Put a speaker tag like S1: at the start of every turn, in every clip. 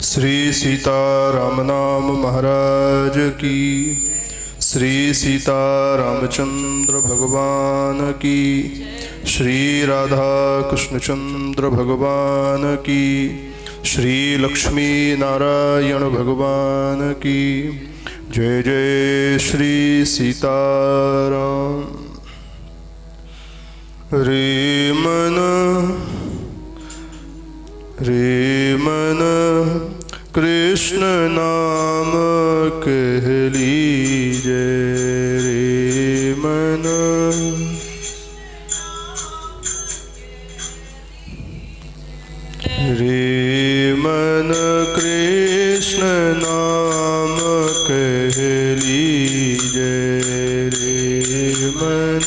S1: श्री सीताराम नाम महाराज की। श्री सीता रामचंद्र भगवान की। श्री राधा कृष्णचंद्र भगवान की। श्री लक्ष्मी नारायण भगवान की। जय जय श्री सीताराम। रे मन कृष्ण नाम कह लीजे। रे मन कृष्ण नाम कह लीजे। रे मन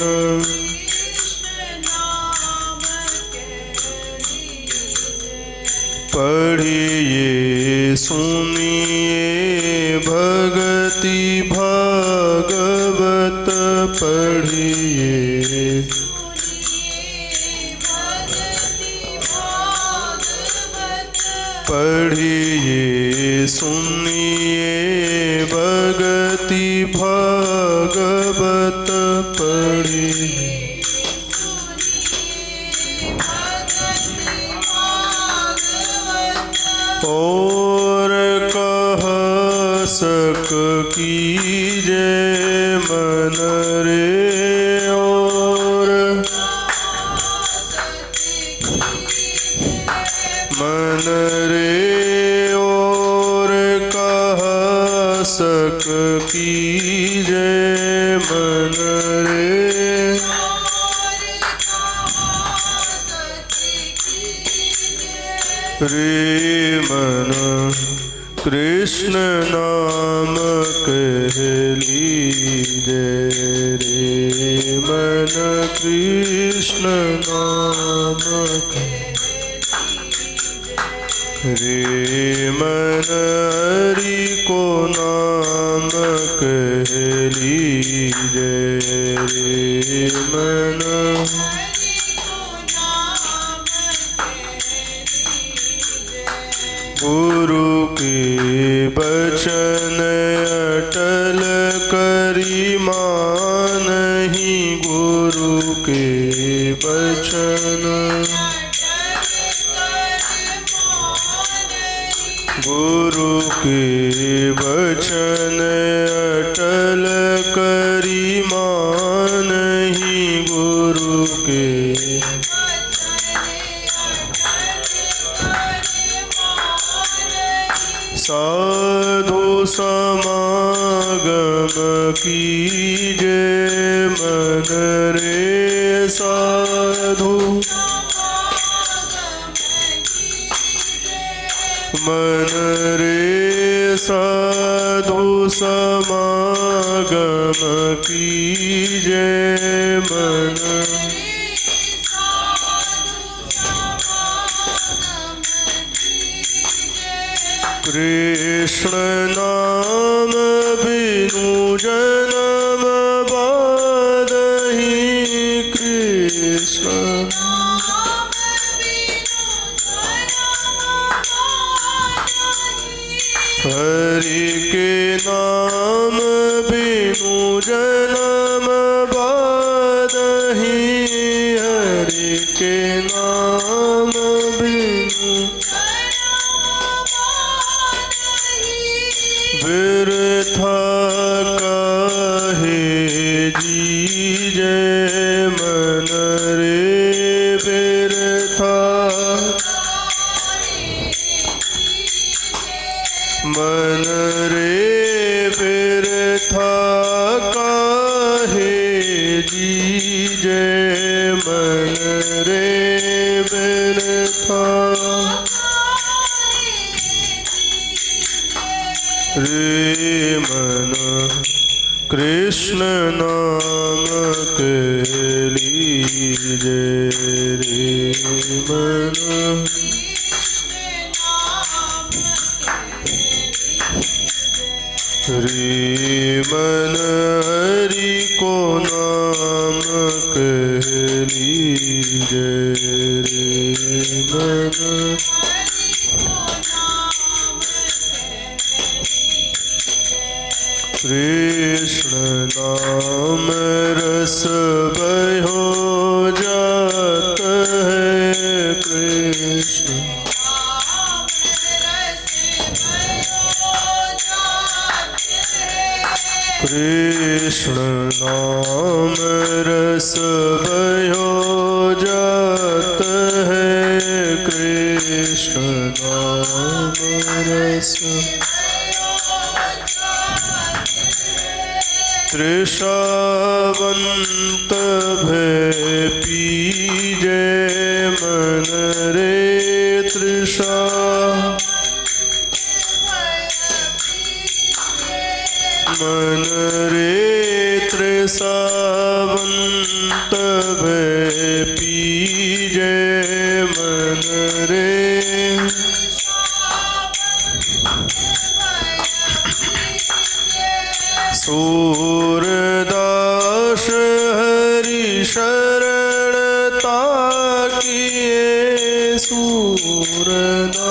S1: पढ़िए सुनिए भगति भागवत। पढ़िए पढ़िए सुनिए भगति भागवत। पढ़िए और कह सक कीजे मन रे। और मन रे और कह सक कीजे मन रे। रे मन कृष्ण नाम कह लीजे। रे मन कृष्ण नाम रे मन हरि को नाम कह लीजे। रे मन गुरु के बचन अटल करी मानहि। गुरु के बचन गुरु के बचन अटल करी मानहि। गुरु के साधु समागम कीजे मन रे। साधु मन रे साधु समागम कीजे मन। कृष्ण नाम बिनु जन्म बादहि। कृष्ण हरि के नाम बिनु जन्म बादहि। हरि के नाम बिनु बिरथा काहे जीजे मन रे। बिरथा मन रे बिरथा काहे जीजे मन रे। बिरथा रे मन कृष्ण नाम कह लीजे। रे मन रे मन हरि को नाम कह लीजे। रे मन कृष्ण नाम रस भयो जात है कृष्ण कृष्ण नाम रस भयो जात है कृष्ण नाम रस तृषावंत भय पीजे मन रे तृषा मन रे तृषावंत भय पीजे मन रे सूरदास हरि शरणता किए सूरदास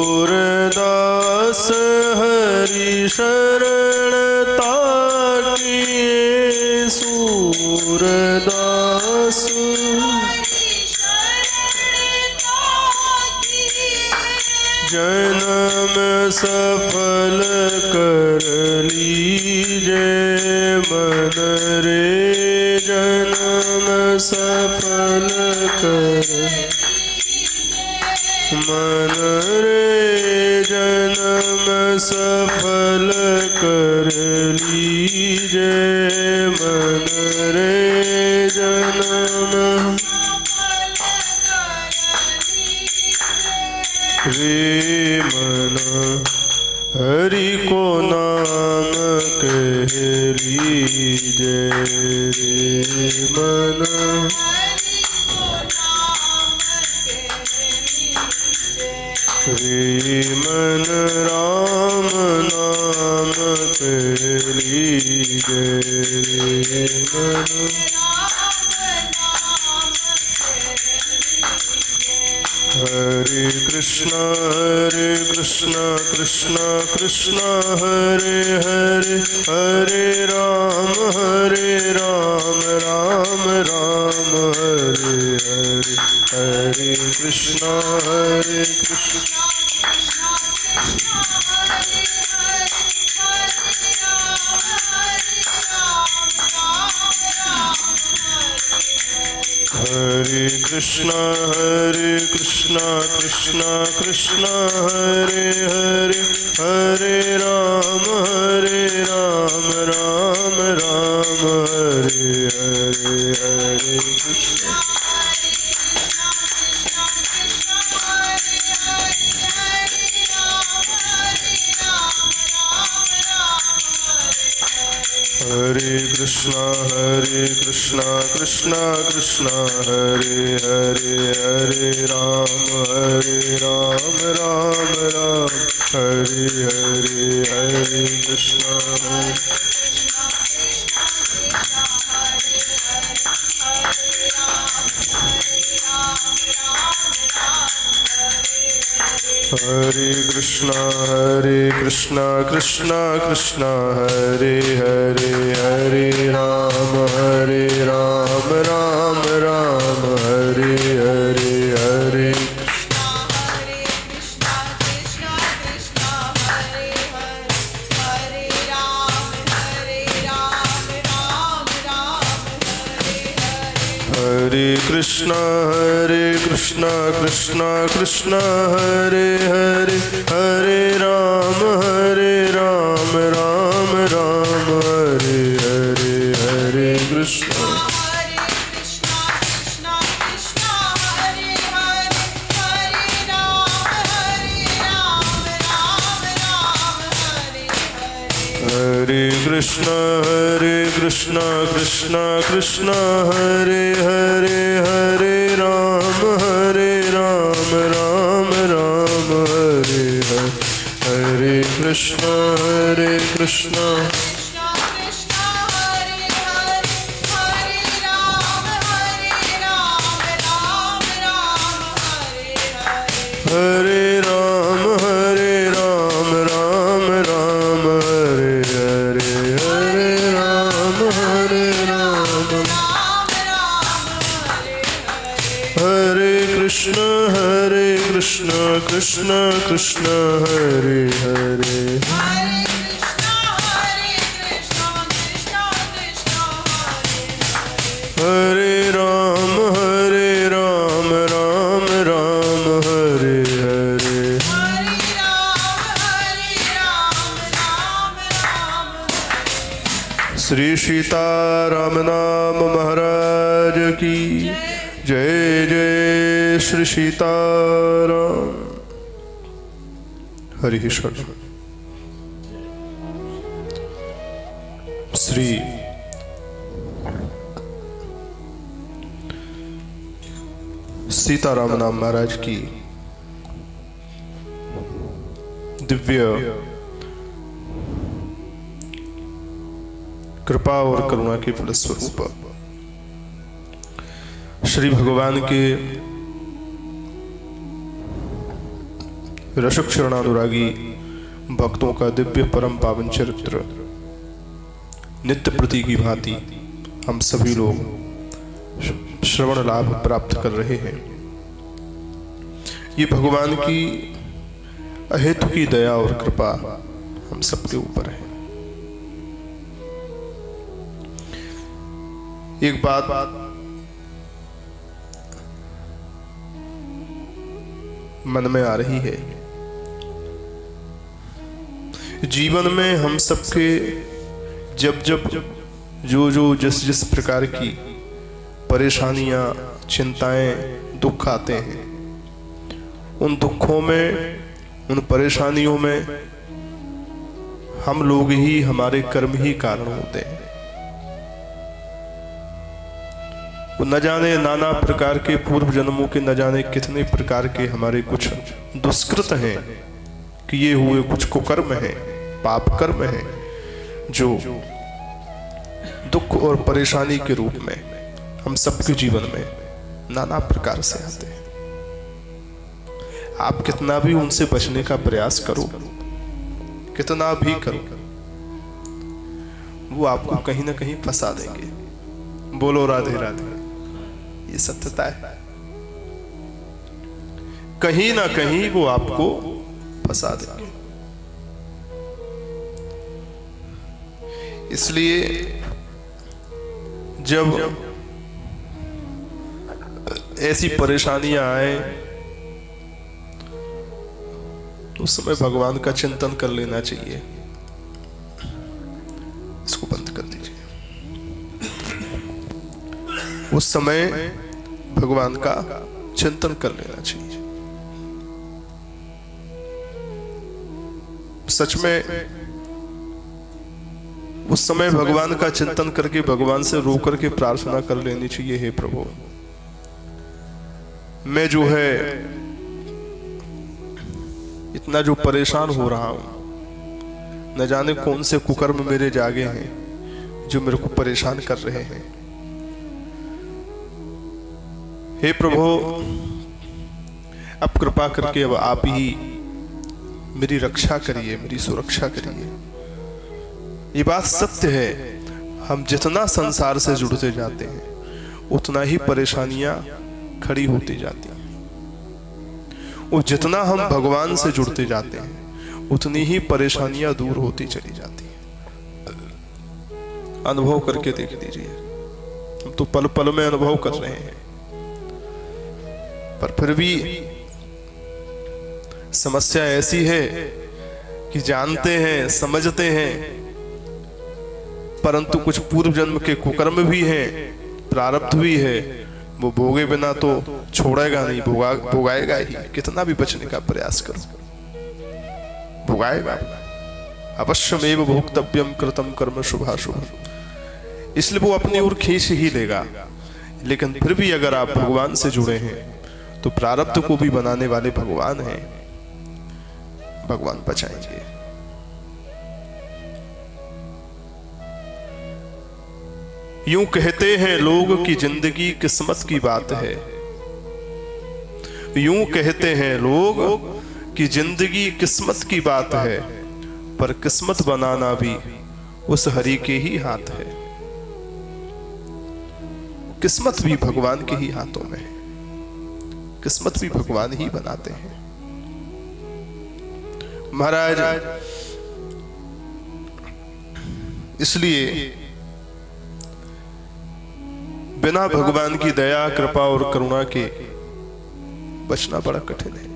S1: सूरदास हरि शरणता किए सूरदास जन्म सफल कर लीजे मन रे जन्म सफल कर मन रे जन्म सफल कर लीजे मन रे जन्म रे मन हरि को नाम कह लीजे रे मन रे मन राम नाम कह लीजे रे मन हरे कृष्ण कृष्ण कृष्ण हरे हरे हरे राम राम राम हरे हरे हरे कृष्ण हरे कृष्ण कृष्ण कृष्ण हरे हरे हरे राम राम राम हरे हरे हरे कृष्ण हरे कृष्ण कृष्ण कृष्ण हरे हरे हरे राम राम राम हरे हरे हरे कृष्ण हरे कृष्ण कृष्ण कृष्ण हरे हरे हरे राम राम राम हरे हरे हरे हरे कृष्ण कृष्ण कृष्ण हरे हरे हरे राम राम राम हरे हरे हरे कृष्ण हरे कृष्ण कृष्ण कृष्ण हरे हरे हरे राम राम राम हरे हरे कृष्ण हरे राम राम राम हरे हरे, हरे राम हरे कृष्ण कृष्ण कृष्ण हरे हरे, हरे राम राम राम हरे हरे, श्री सीताराम नाम महाराज की जय। जय श्री सीताराम। हरि शरण। श्री सीताराम नाम महाराज की दिव्य कृपा और करुणा के फलस्वरूप श्री भगवान के रसक शरणानुरागी भक्तों का दिव्य परम पावन चरित्र नित्य प्रति की भांति हम सभी लोग श्रवण लाभ प्राप्त कर रहे हैं। ये भगवान की अहेतु की दया और कृपा हम सबके ऊपर है। एक बात मन में आ रही है, जीवन में हम सबके जब जो जिस प्रकार की परेशानियां, चिंताएं, दुख आते हैं, उन दुखों में, उन परेशानियों में हम लोग ही, हमारे कर्म ही कारण होते हैं। वो न जाने नाना प्रकार के पूर्व जन्मों के न जाने कितने प्रकार के हमारे कुछ दुष्कृत हैं, किए हुए कुछ कुकर्म हैं, पाप कर्म हैं, जो दुख और परेशानी के रूप में हम सबके जीवन में नाना प्रकार से आते हैं। आप कितना भी उनसे बचने का प्रयास करो, कितना भी करो, वो आपको कहीं ना कहीं फंसा देंगे। बोलो राधे राधे। ये सत्यता है, कहीं ना कहीं वो आपको फंसा देंगे। इसलिए जब ऐसी परेशानियां आए तो उस समय भगवान का चिंतन कर लेना चाहिए। इसको बंद कर दीजिए। उस समय भगवान का चिंतन कर लेना चाहिए। सच में उस समय भगवान का चिंतन करके भगवान से रो करके प्रार्थना कर लेनी चाहिए, हे प्रभु, मैं जो है इतना जो परेशान हो रहा हूं, न जाने कौन से कुकर्म मेरे जागे हैं जो मेरे को परेशान कर रहे हैं। हे प्रभु, अब कृपा करके अब आप ही मेरी रक्षा करिए, मेरी सुरक्षा करिए। ये बात सत्य है, हम जितना संसार से जुड़ते जाते हैं उतना ही परेशानियां खड़ी होती जाती हैं, और जितना हम भगवान से जुड़ते जाते हैं उतनी ही परेशानियां दूर होती चली जाती हैं। अनुभव करके देख लीजिए, हम तो पल पल में अनुभव कर रहे हैं, पर फिर भी समस्या ऐसी है कि जानते हैं, समझते हैं, परंतु कुछ पूर्व जन्म के कुकर्म भी हैं, प्रारब्ध भी है, वो भोगे बिना तो छोड़ेगा नहीं, भोगाएगा ही। कितना भी बचने का प्रयास करो, भोगाएगा। अवश्यमेव भोक्तव्यम कृतम कर्म शुभाशुभ। इसलिए वो अपनी ओर खींच ही लेगा। लेकिन फिर भी अगर आप भगवान से जुड़े हैं तो प्रारब्ध को भी बनाने वाले भगवान हैं, भगवान बचाएंगे। यूं कहते हैं लोग कि जिंदगी किस्मत की बात है, यूं कहते हैं लोग कि जिंदगी किस्मत की बात है, पर किस्मत बनाना भी उस हरि के ही हाथ है। किस्मत भी भगवान के ही हाथों में है, किस्मत भी भगवान ही बनाते हैं। महाराज इसलिए बिना भगवान की दया, कृपा और करुणा के बचना बड़ा कठिन है।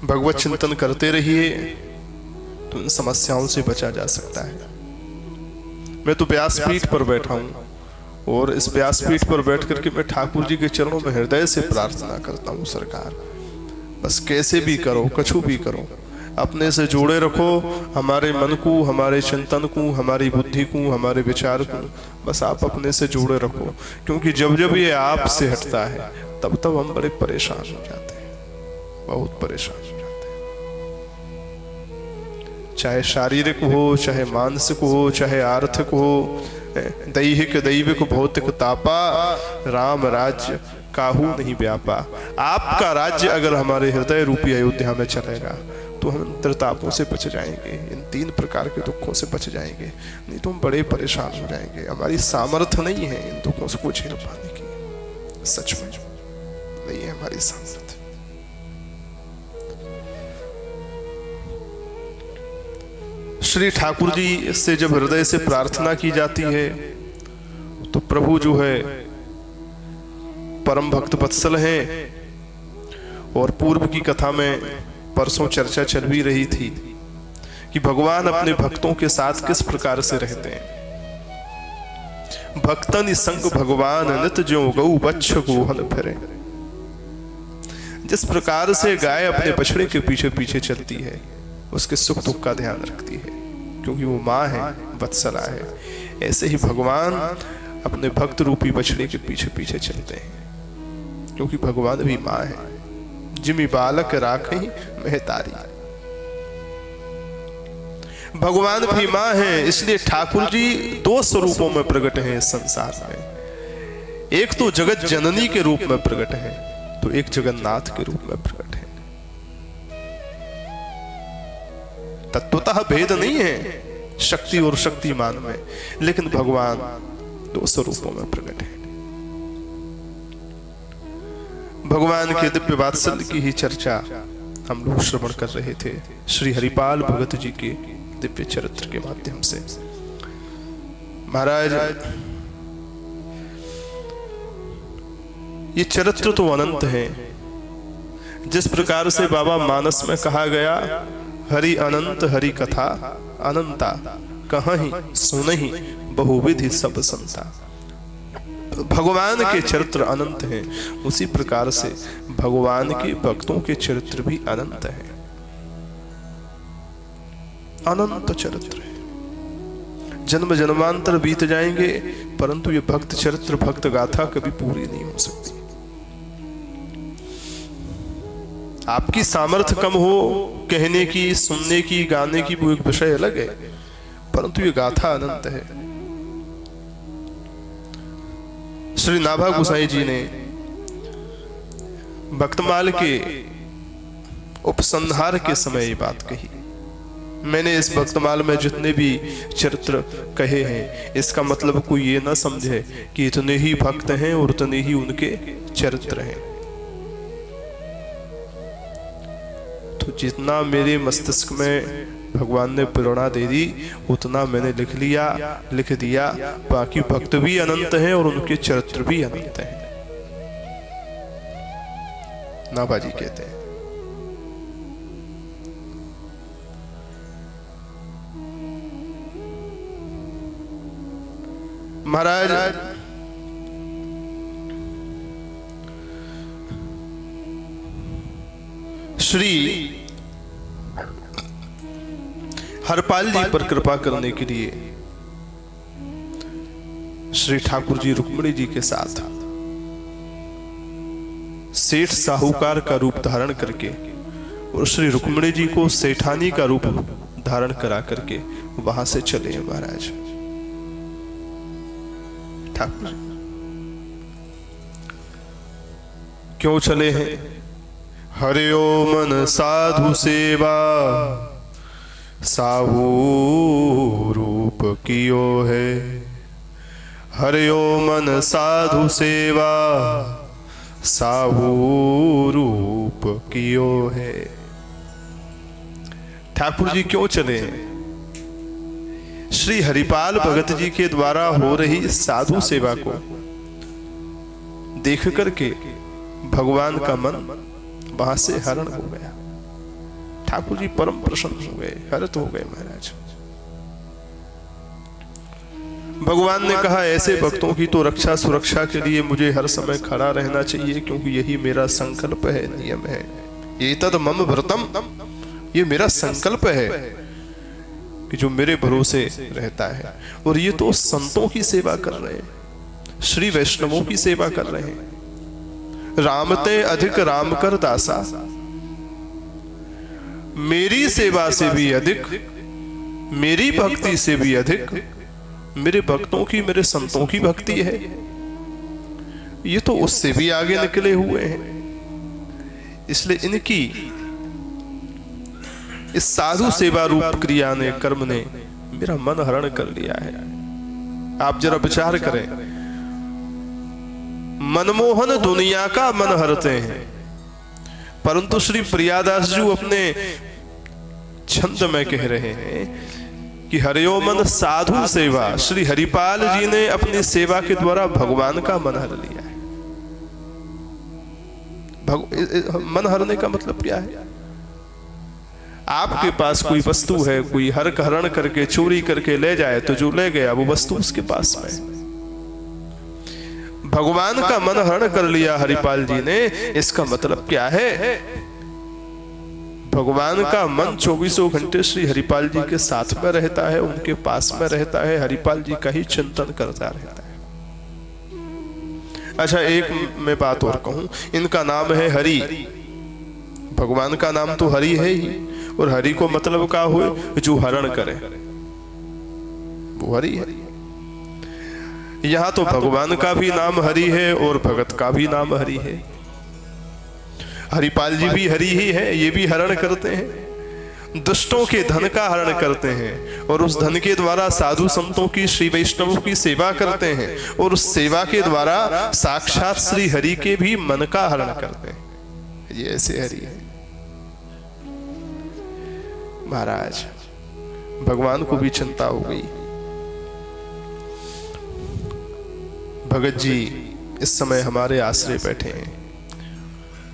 S1: भगवत चिंतन करते रहिए तो इन समस्याओं से बचा जा सकता है। मैं तो व्यासपीठ पर बैठा हूं और इस व्यासपीठ पर बैठ करके मैं ठाकुर जी के चरणों में हृदय से प्रार्थना करता हूं, सरकार बस कैसे भी करो, कछु भी करो, अपने से जोड़े रखो हमारे मन को, हमारे चिंतन को, हमारी बुद्धि को, हमारे विचार को, बस आप अपने से जोड़े रखो। क्योंकि जब जब ये आप से हटता है तब तब हम बड़े परेशान हो जाते हैं, बहुत परेशान हो जाते हैं। चाहे शारीरिक हो, चाहे मानसिक हो, चाहे आर्थिक हो, दैहिक दैविक भौतिक तापा, राम राज्य काहू नहीं व्यापा। आपका राज्य अगर हमारे हृदय रूपी अयोध्या में चलेगा तो हम त्रितापों से बच जाएंगे, इन 3 प्रकार के दुखों से बच जाएंगे। नहीं तो हम बड़े परेशान हो जाएंगे। हमारी सामर्थ्य नहीं है इन दुखों से कुछ झेल पाने की, सच में नहीं है हमारी सामर्थ्य। श्री ठाकुर जी से जब हृदय से प्रार्थना की जाती है तो प्रभु जो है परम भक्त वत्सल हैं। और पूर्व की कथा में परसों चर्चा चल भी रही थी कि भगवान अपने भक्तों के साथ किस प्रकार से रहते हैं। भक्तन संग भगवान नित ज्यों गऊ बच्छ गोहन फिरे। जिस प्रकार से गाय अपने बछड़े के पीछे पीछे चलती है, उसके सुख दुख का ध्यान रखती है क्योंकि वो माँ है, वत्सला है, ऐसे ही भगवान अपने भक्त रूपी बछड़े के पीछे पीछे चलते हैं क्योंकि भगवान भी माँ है। जिमि बालक राखी महतारी, भगवान भी माँ है। इसलिए ठाकुर जी 2 स्वरूपों में प्रकट हैं इस संसार में। एक तो जगत जननी के रूप में प्रकट है, तो एक जगन्नाथ के रूप में प्रकट है। तत्वतः भेद नहीं है शक्ति और शक्तिमान में, लेकिन भगवान 2 स्वरूपों में प्रकट है। भगवान के दिव्य वात्सल्य की ही चर्चा हम लोग श्रवण कर रहे थे श्री हरिपाल भगत जी के दिव्य चरित्र के माध्यम से। महाराज ये चरित्र तो अनंत है। जिस प्रकार से बाबा मानस में कहा गया, हरि अनंत हरि कथा अनंता, कहीं सुनहि बहुविधि सब संता। भगवान के चरित्र अनंत हैं, उसी प्रकार से भगवान के भक्तों के चरित्र भी अनंत हैं। अनंत चरित्र है, जन्म जन्मांतर बीत जाएंगे परंतु ये भक्त चरित्र, भक्त गाथा कभी पूरी नहीं हो सकती। आपकी सामर्थ्य कम हो कहने की, सुनने की, गाने की, वो एक विषय अलग है, परंतु ये गाथा अनंत है। श्री नाभा गोसाई जी ने भक्तमाल के उपसंहार के समय ये बात कही। मैंने इस भक्तमाल में जितने भी चरित्र कहे हैं, इसका मतलब कोई ये ना समझे कि इतने ही भक्त हैं और उतने ही उनके चरित्र हैं। तो जितना मेरे मस्तिष्क में भगवान ने प्रेरणा दे दी उतना मैंने लिख दिया। बाकी भक्त भी अनंत हैं और उनके चरित्र भी अनंत हैं। नाभाजी कहते हैं महाराज श्री हरपाल जी पर कृपा करने के लिए श्री ठाकुर जी रुक्मिणी जी के साथ सेठ साहूकार का रूप धारण करके और श्री रुक्मिणी जी को सेठानी का रूप धारण करा करके वहां से चले महाराज ठाकुर। क्यों चले हैं? हरियो मन साधु सेवा, साहू रूप कियो है। हरियो मन साधु सेवा, साहू रूप कियो है। ठाकुर जी क्यों चले हैं? श्री हरिपाल भगत जी के द्वारा हो रही साधु सेवा को देख करके भगवान का मन वहां से हरण हो गया। ठाकुर जी परम प्रसन्न हो गए, हरित हो गए महाराज। भगवान ने कहा ऐसे भक्तों की तो रक्षा सुरक्षा के लिए मुझे हर समय खड़ा रहना चाहिए, क्योंकि यही मेरा संकल्प है, नियम है। ये तद मम व्रतम, ये मेरा संकल्प है कि जो मेरे भरोसे रहता है। और ये तो संतों की सेवा कर रहे हैं, श्री वैष्णवों की सेवा कर रहे हैं। रामते अधिक राम कर दासा, मेरी सेवा से भी अधिक, मेरी भक्ति से भी अधिक मेरे भक्तों की, मेरे संतों की भक्ति है। ये तो उससे भी आगे निकले हुए हैं। इसलिए इनकी इस साधु सेवा रूप क्रिया ने, कर्म ने मेरा मन हरण कर लिया है। आप जरा विचार करें, मनमोहन दुनिया का मन हरते हैं, परंतु श्री प्रियादास जी अपने छंद में कह रहे हैं कि हरियो मन साधु सेवा। श्री हरिपाल जी ने अपनी सेवा के द्वारा भगवान का मन हर लिया है। मन हरने का मतलब क्या है? आपके पास कोई वस्तु है, कोई हरण करके चोरी करके ले जाए तो जो ले गया वो वस्तु उसके पास में। भगवान का मन हरण कर लिया हरिपाल जी ने, इसका मतलब क्या है? भगवान का मन 24 घंटे श्री हरिपाल जी के साथ में रहता है, उनके पास में रहता है, हरिपाल जी का ही चिंतन करता रहता है। अच्छा, एक मैं बात और कहूं, इनका नाम है हरि। भगवान का नाम तो हरि है ही, और हरि को मतलब क्या हुए? जो हरण करे, वो हरि है। यहां तो भगवान का भी नाम हरि है और भगत का भी नाम हरि है। हरिपाल जी भी हरि ही है, ये भी हरण करते हैं, दुष्टों के धन का हरण करते हैं, और उस धन के द्वारा साधु संतों की, श्री वैष्णवों की सेवा करते हैं, और उस सेवा के द्वारा साक्षात श्री हरि के भी मन का हरण करते हैं। ये ऐसे हरि है महाराज। भगवान को भी चिंता हो गई। भगत जी इस समय हमारे आश्रय बैठे हैं।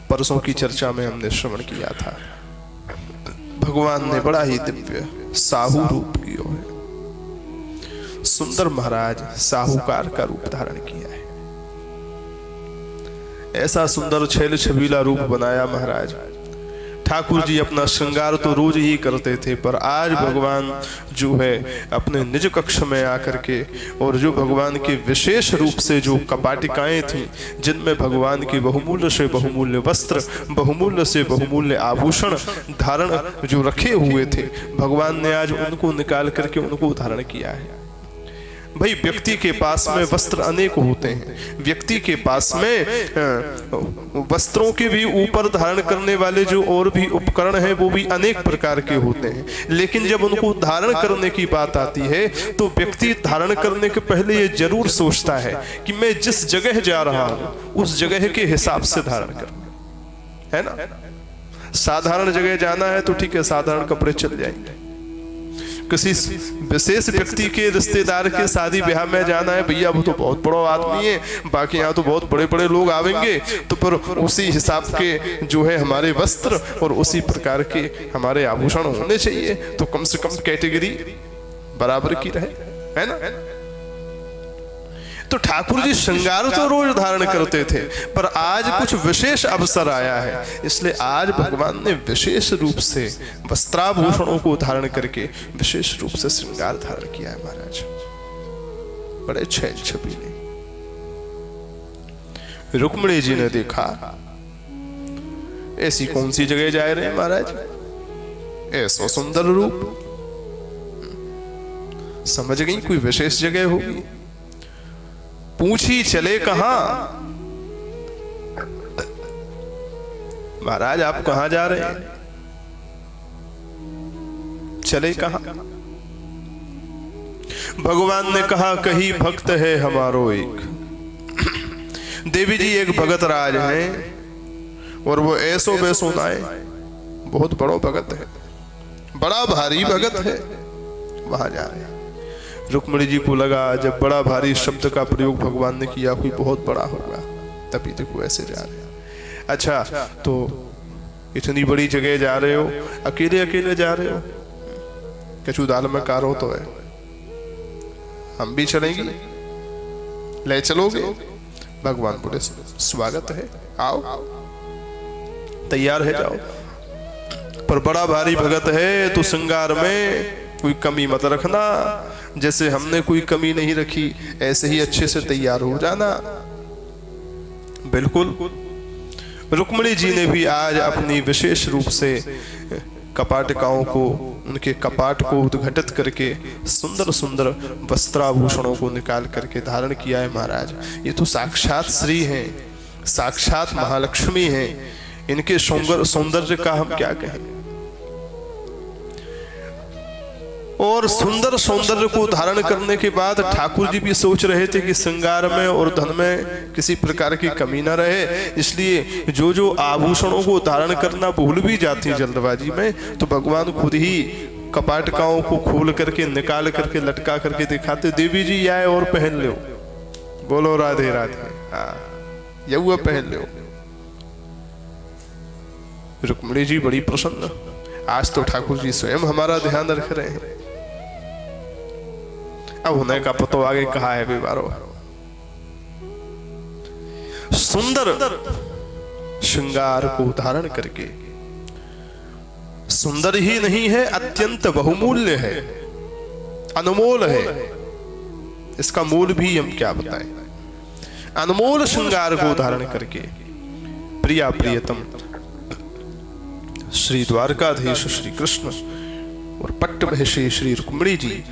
S1: परसों की चर्चा में हमने श्रवण किया था, भगवान ने बड़ा ही दिव्य साहू रूप किया है। सुंदर महाराज साहूकार का रूप धारण किया है। ऐसा सुंदर छैल छबीला रूप बनाया महाराज। ठाकुर जी अपना श्रृंगार तो रोज ही करते थे, पर आज भगवान जो है अपने निज कक्ष में आकर के, और जो भगवान के विशेष रूप से जो कपाटिकाएं थी, जिनमें भगवान के बहुमूल्य से बहुमूल्य वस्त्र, बहुमूल्य से बहुमूल्य आभूषण धारण जो रखे हुए थे, भगवान ने आज उनको निकाल करके उनको धारण किया है। भाई, व्यक्ति के पास में वस्त्र अनेक होते हैं, व्यक्ति के पास में वस्त्रों के भी ऊपर धारण करने वाले जो और भी उपकरण हैं वो भी अनेक प्रकार के होते हैं, लेकिन जब उनको धारण करने की बात आती है तो व्यक्ति धारण करने के पहले ये जरूर सोचता है कि मैं जिस जगह जा रहा हूं उस जगह के हिसाब से धारण कर, है ना। साधारण जगह जाना है तो ठीक है, साधारण कपड़े चल जाएंगे। किसी विशेष व्यक्ति के रिश्तेदार के शादी ब्याह में जाना है, भैया वो तो बहुत बड़ा आदमी है, बाकी यहाँ तो बहुत बड़े बड़े लोग आवेंगे, तो पर उसी हिसाब के जो है हमारे वस्त्र और उसी प्रकार के हमारे आभूषण होने चाहिए, तो कम से कम कैटेगरी बराबर की रहे, है ना। तो ठाकुर जी श्रृंगार तो रोज धारण करते थे, पर आज कुछ विशेष अवसर आया है, इसलिए आज भगवान ने विशेष रूप से वस्त्राभूषणों को धारण करके विशेष रूप से श्रृंगार धारण किया है महाराज। बड़े छैल छबीले। रुक्मिणी जी ने देखा, ऐसी कौन सी जगह जा रहे हैं महाराज, ऐसा सुंदर रूप, समझ गई कोई विशेष जगह होगी। पूछी चले कहां, महाराज आप कहां जा रहे हैं, चले कहां? भगवान ने कहा कहीं भक्त है हमारो एक। देवी जी एक भगत राज है और वो ऐसो वैसो नाए, बहुत बड़ो भगत है, बड़ा भारी भगत है, वहां जा रहे हैं। रुक्मिणी जी को लगा जब बड़ा भारी शब्द का प्रयोग भगवान ने किया कोई बहुत बड़ा होगा, तभी देखो ऐसे जा रहे हैं। अच्छा तो इतनी बड़ी जगह जा रहे हो, अकेले अकेले जा रहे हो? कछु दाल में कारो तो है, हम भी चलेंगे, ले चलोगे? भगवान बोले स्वागत है, आओ तैयार है जाओ। पर बड़ा भारी भगत है तो श्रृंगार में कोई कमी मत रखना, जैसे हमने कोई कमी नहीं रखी ऐसे ही अच्छे से तैयार हो जाना। बिल्कुल रुक्मिणी जी ने भी आज अपनी विशेष रूप से कपाटिकाओं को, उनके कपाट को उद्घटित करके सुंदर सुंदर वस्त्राभूषणों को निकाल करके धारण किया है। महाराज ये तो साक्षात श्री हैं, साक्षात महालक्ष्मी हैं, इनके सौंदर्य का हम क्या कहें। और सुंदर सौंदर्य को धारण करने के बाद ठाकुर जी भी सोच रहे थे कि श्रृंगार में और धन में किसी प्रकार की कमी न रहे, इसलिए जो जो आभूषणों को धारण करना भूल भी जाती जल्दबाजी में, तो भगवान खुद ही कपाटिकाओं को खोल करके निकाल करके लटका करके दिखाते, देवी जी आए और पहन लो, बोलो राधे राधे, हाँ यह पहन लो। रुक्मिणी जी बड़ी प्रसन्न, आज तो ठाकुर जी स्वयं हमारा ध्यान रख रहे हैं। अब होने का पतो आगे कहा है विवारो। सुंदर श्रृंगार को धारण करके, सुंदर ही नहीं है अत्यंत बहुमूल्य है, अनमोल है, इसका मूल भी हम क्या बताएं। अनमोल श्रृंगार को धारण करके प्रिया प्रियतम श्री द्वारकाधीश श्री कृष्ण और पट्टमहिषी श्री रुक्मिणी जी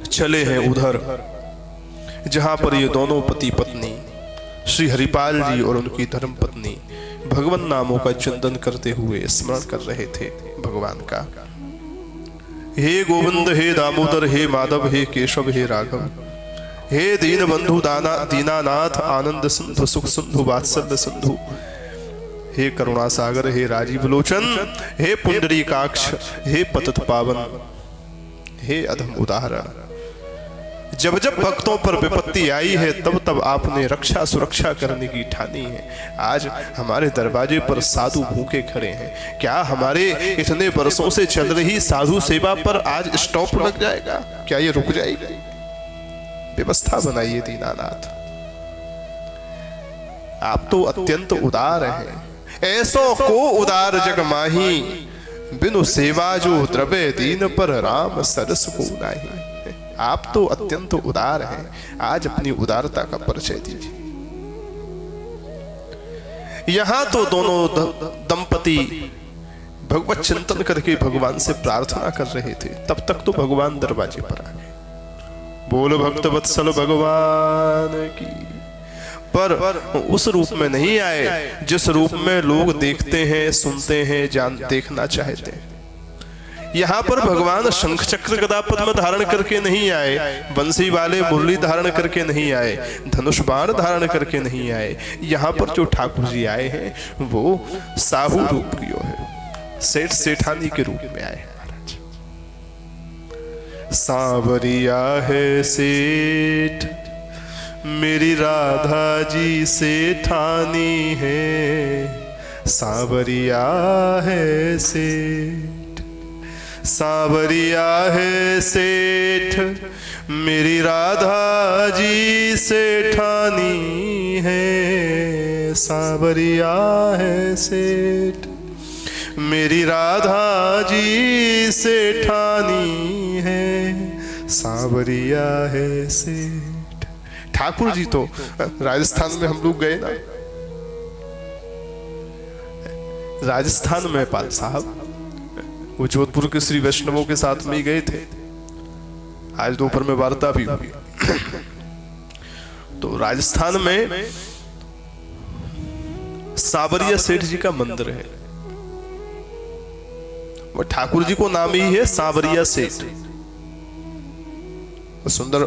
S1: चले हैं उधर जहां पर ये दोनों पति पत्नी श्री हरिपाल जी और उनकी धर्म पत्नी भगवान नामों का चिंतन करते हुए स्मरण कर रहे थे भगवान का। हे गोविंद, हे दामोदर, हे माधव, हे केशव, हे राघव, हे दीन बंधु दीनानाथ, आनंद सिंधु, सुख सिंधु, वात्सल्य सिंधु, हे करुणा सागर, हे राजीव लोचन, हे पुंडरीकाक्ष, हे पतित पावन, हे अधम उदाहरण। जब जब भक्तों पर विपत्ति आई है तब तब आपने रक्षा सुरक्षा करने की ठानी है। आज हमारे दरवाजे पर साधु भूखे खड़े हैं, क्या हमारे इतने वर्षों से चल रही साधु सेवा पर आज स्टॉप लग जाएगा? क्या ये रुक जाएगी? व्यवस्था बनाइए दीनानाथ, आप तो अत्यंत उदार हैं। ऐसो को उदार जग माही, बिनु सेवा जो द्रव्य दीन पर राम सरस को नाही। आप तो अत्यंत उदार हैं, आज अपनी उदारता का परिचय दीजिए। यहां तो दोनों दंपति भगवत चिंतन करके भगवान से प्रार्थना कर रहे थे, तब तक तो भगवान दरवाजे पर आ गए। बोल भक्त वत्सल भगवान की। पर उस रूप में नहीं आए जिस रूप में लोग देखते हैं, सुनते हैं, देखना चाहते हैं। यहाँ पर भगवान शंख चक्र गदा पद्म धारण करके नहीं आए, बंसी वाले मुरली धारण करके नहीं आए, धनुष बाण धारण करके नहीं आए। यहाँ पर जो ठाकुर जी आए हैं वो साहू रूप की है, सेठ सेठानी के रूप में आए हैं। सांवरिया है सेठ, मेरी राधा जी सेठानी है। सांवरिया है सेठ, सांवरिया है सेठ, मेरी राधा जी सेठानी है। सांवरिया है सेठ, मेरी राधा जी सेठानी है। सांवरिया है सेठ। ठाकुर जी तो राजस्थान में हम लोग गए ना, राजस्थान में पाल साहब वो जोधपुर के श्री वैष्णवों के साथ में ही गए थे। आज दोपहर में वार्ता भी हुई। तो राजस्थान में सांवरिया सेठ जी का मंदिर है। वो ठाकुर जी को नाम ही है सांवरिया सेठ। सुंदर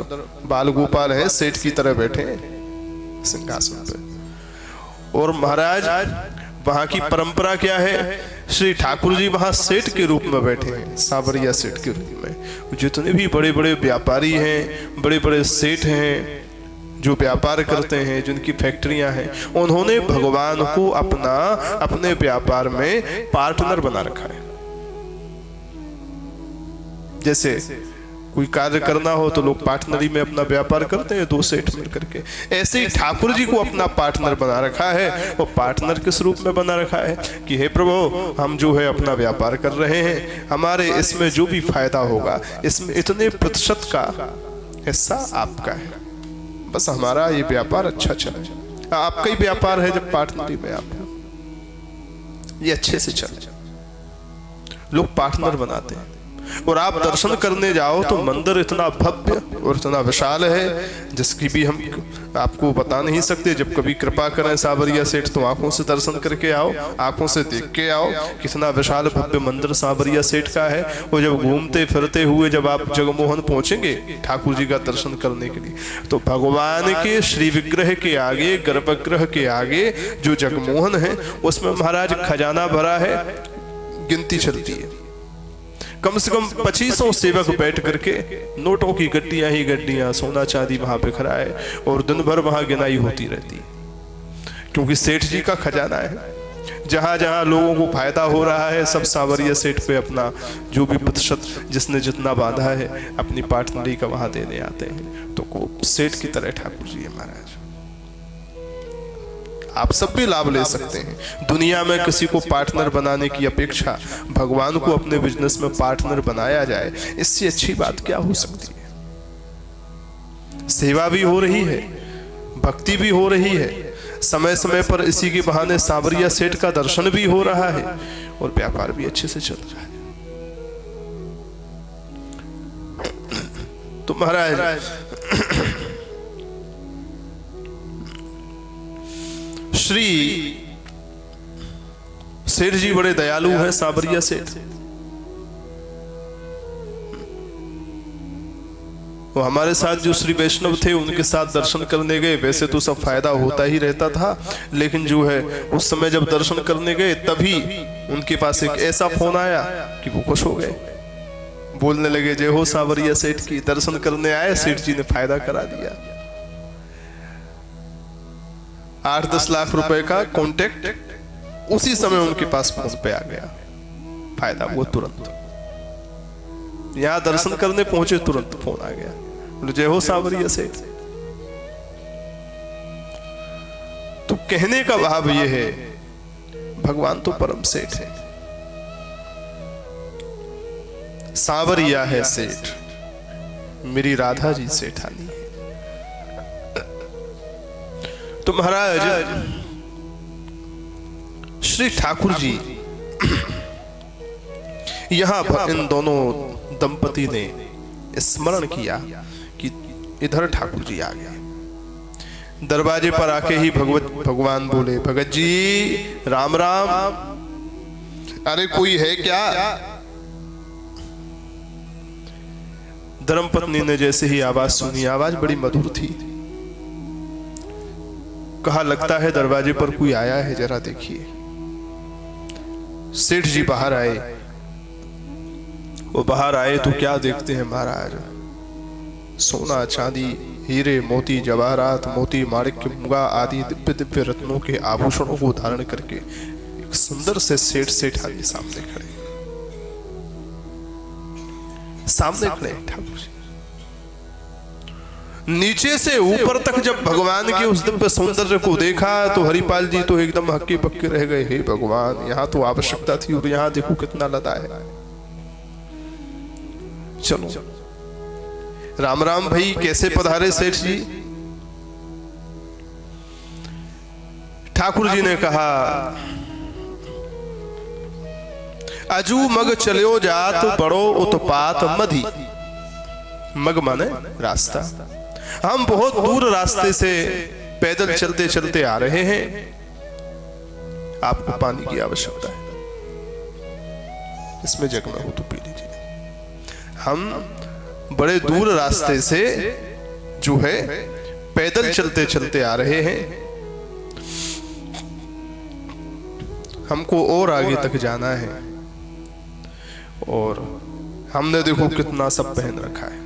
S1: बाल गोपाल है, सेठ की तरह बैठे सिंहासन पे। और महाराज वहां की परंपरा क्या है, श्री ठाकुर जी वहां सेठ के रूप में बैठे हैं, सांवरिया सेठ के रूप में। जितने भी बड़े बड़े व्यापारी हैं, बड़े बड़े सेठ हैं जो व्यापार करते हैं, जिनकी फैक्ट्रियां हैं, उन्होंने भगवान को अपने व्यापार में पार्टनर बना रखा है। जैसे कोई कार्य करना हो तो लोग पार्टनरी में अपना व्यापार करते हैं, दो सेठ मिलकर के। ऐसे ही ठाकुर जी को अपना पार्टनर बना रखा है। वो पार्टनर किस रूप में बना रखा है कि हे प्रभु, हम जो है अपना व्यापार कर रहे हैं, हमारे इसमें जो भी फायदा होगा इसमें इतने प्रतिशत का हिस्सा आपका है, बस हमारा ये व्यापार अच्छा चले। आपका ही व्यापार है जब पार्टनरी में आप ये अच्छे से चले, लोग पार्टनर बनाते हैं। और आप दर्शन करने जाओ तो मंदिर इतना भव्य और इतना विशाल है जिसकी भी हम आपको बता नहीं सकते। जब कभी कृपा करें सांवरिया सेठ तो आंखों से दर्शन करके आओ, आंखों से देख के आओ कितना विशाल भव्य मंदिर सांवरिया सेठ का है। और जब घूमते फिरते हुए जब आप जगमोहन पहुंचेंगे ठाकुर जी का दर्शन करने के लिए, तो भगवान के श्री विग्रह के आगे, गर्भगृह के आगे जो जगमोहन है उसमें महाराज खजाना भरा है, गिनती चलती है। कम से कम 2500 सेवक बैठ करके नोटों की गड्डियां ही गड्डियां, सोना चांदी वहां बिखरा है और दिन भर वहां गिनाई होती रहती, क्योंकि सेठ जी का खजाना है। जहां जहां लोगों को फायदा हो रहा है सब सांवरिया सेठ पे अपना जो भी प्रतिशत जिसने जितना बांधा है अपनी पार्टनरी का वहां देने आते हैं। तो सेठ की तरह ठाकुर जी है महाराज। आप सब भी लाभ ले सकते हैं। दुनिया में किसी को पार्टनर बनाने की अपेक्षा भगवान को अपने बिजनेस में पार्टनर बनाया जाए, इससे अच्छी बात क्या हो सकती है। सेवा भी हो रही है, भक्ति भी हो रही है, समय समय पर इसी के बहाने सांवरिया सेठ का दर्शन भी हो रहा है और व्यापार भी अच्छे से चल रहा है। तो महाराज श्री सेठ जी बड़े दयालु हैं, सांवरिया सेठ। वो हमारे साथ जो श्री वैष्णव थे उनके साथ दर्शन करने गए। वैसे तो सब फायदा होता ही रहता था, लेकिन जो है उस समय जब दर्शन करने गए तभी उनके पास एक ऐसा फोन आया कि वो खुश हो गए, बोलने लगे जय हो सांवरिया सेठ की। दर्शन करने आए, सेठ जी ने फायदा करा दिया। 8-10 लाख रुपए का कॉन्टेक्ट उसी समय उनके पास फोन पे आ गया, फायदा हुआ तुरंत। यहां दर्शन करने पहुंचे, तुरंत फोन आ गया, जय हो सांवरिया सेठ। तो कहने का भाव यह है, भगवान तो परम सेठ है, सांवरिया है सेठ, मेरी राधा जी सेठानी है। तो महाराज श्री ठाकुर जी यहां पर इन दोनों दंपति ने स्मरण किया कि इधर ठाकुर जी आ गए। दरवाजे पर आके ही भगवान बोले, भगत जी राम राम। अरे कोई है क्या? धर्मपत्नी ने जैसे ही आवाज सुनी, आवाज बड़ी मधुर थी, कहा लगता है दरवाजे पर कोई आया है, जरा देखिए। सेठ जी बाहर आए। वो बाहर आए तो क्या देखते हैं महाराज, सोना चांदी हीरे मोती जवाहरात मोती माणिक्य मुगा आदि दिव्य दिव्य रत्नों के आभूषणों को धारण करके एक सुंदर से सेठ सेठानी सामने खड़े ठाकुर जी। नीचे से ऊपर तक जब भगवान के उस दिव्य सौंदर्य को देखा तो हरिपाल जी तो एकदम हक्के पक्के रह गए, हे भगवान यहाँ तो आवश्यकता थी और यहाँ देखो कितना लदा है। चलो राम राम भाई, कैसे पधारे सेठ जी? ठाकुर जी ने कहा, अजू मग चलो जात बड़ो उत्पात मधी। मग माने रास्ता। हम बहुत दूर रास्ते से पैदल चलते चलते आ रहे हैं आपको पानी की आवश्यकता है, इसमें जग में हो तो पी लीजिए। हम बड़े दूर रास्ते से जो है पैदल चलते चलते आ रहे हैं, हमको और आगे तक जाना है, और हमने देखो कितना सब पहन रखा है।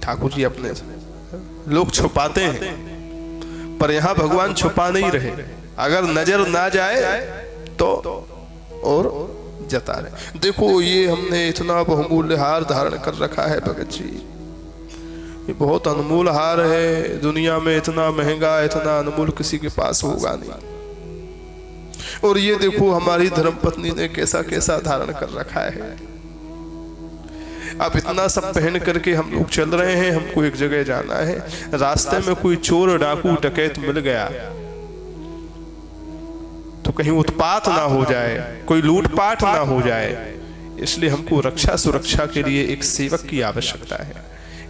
S1: ठाकुर जी अपने लोग छुपाते हैं, पर यहां भगवान छुपा नहीं रहे। अगर नजर ना जाए तो और जता रहे। देखो ये हमने इतना बहुमूल्य हार धारण कर रखा है भगत जी, ये बहुत अनमोल हार है, दुनिया में इतना महंगा इतना अनमोल किसी के पास होगा नहीं। और ये देखो हमारी धर्मपत्नी ने कैसा कैसा धारण कर रखा है। अब इतना सब पहन करके हम लोग चल रहे हैं, हमको एक जगह जाना है, रास्ते में कोई चोर डाकू डकैत मिल गया तो कहीं उत्पात ना हो जाए, कोई लूटपाट ना हो जाए, इसलिए हमको रक्षा सुरक्षा के लिए एक सेवक की आवश्यकता है।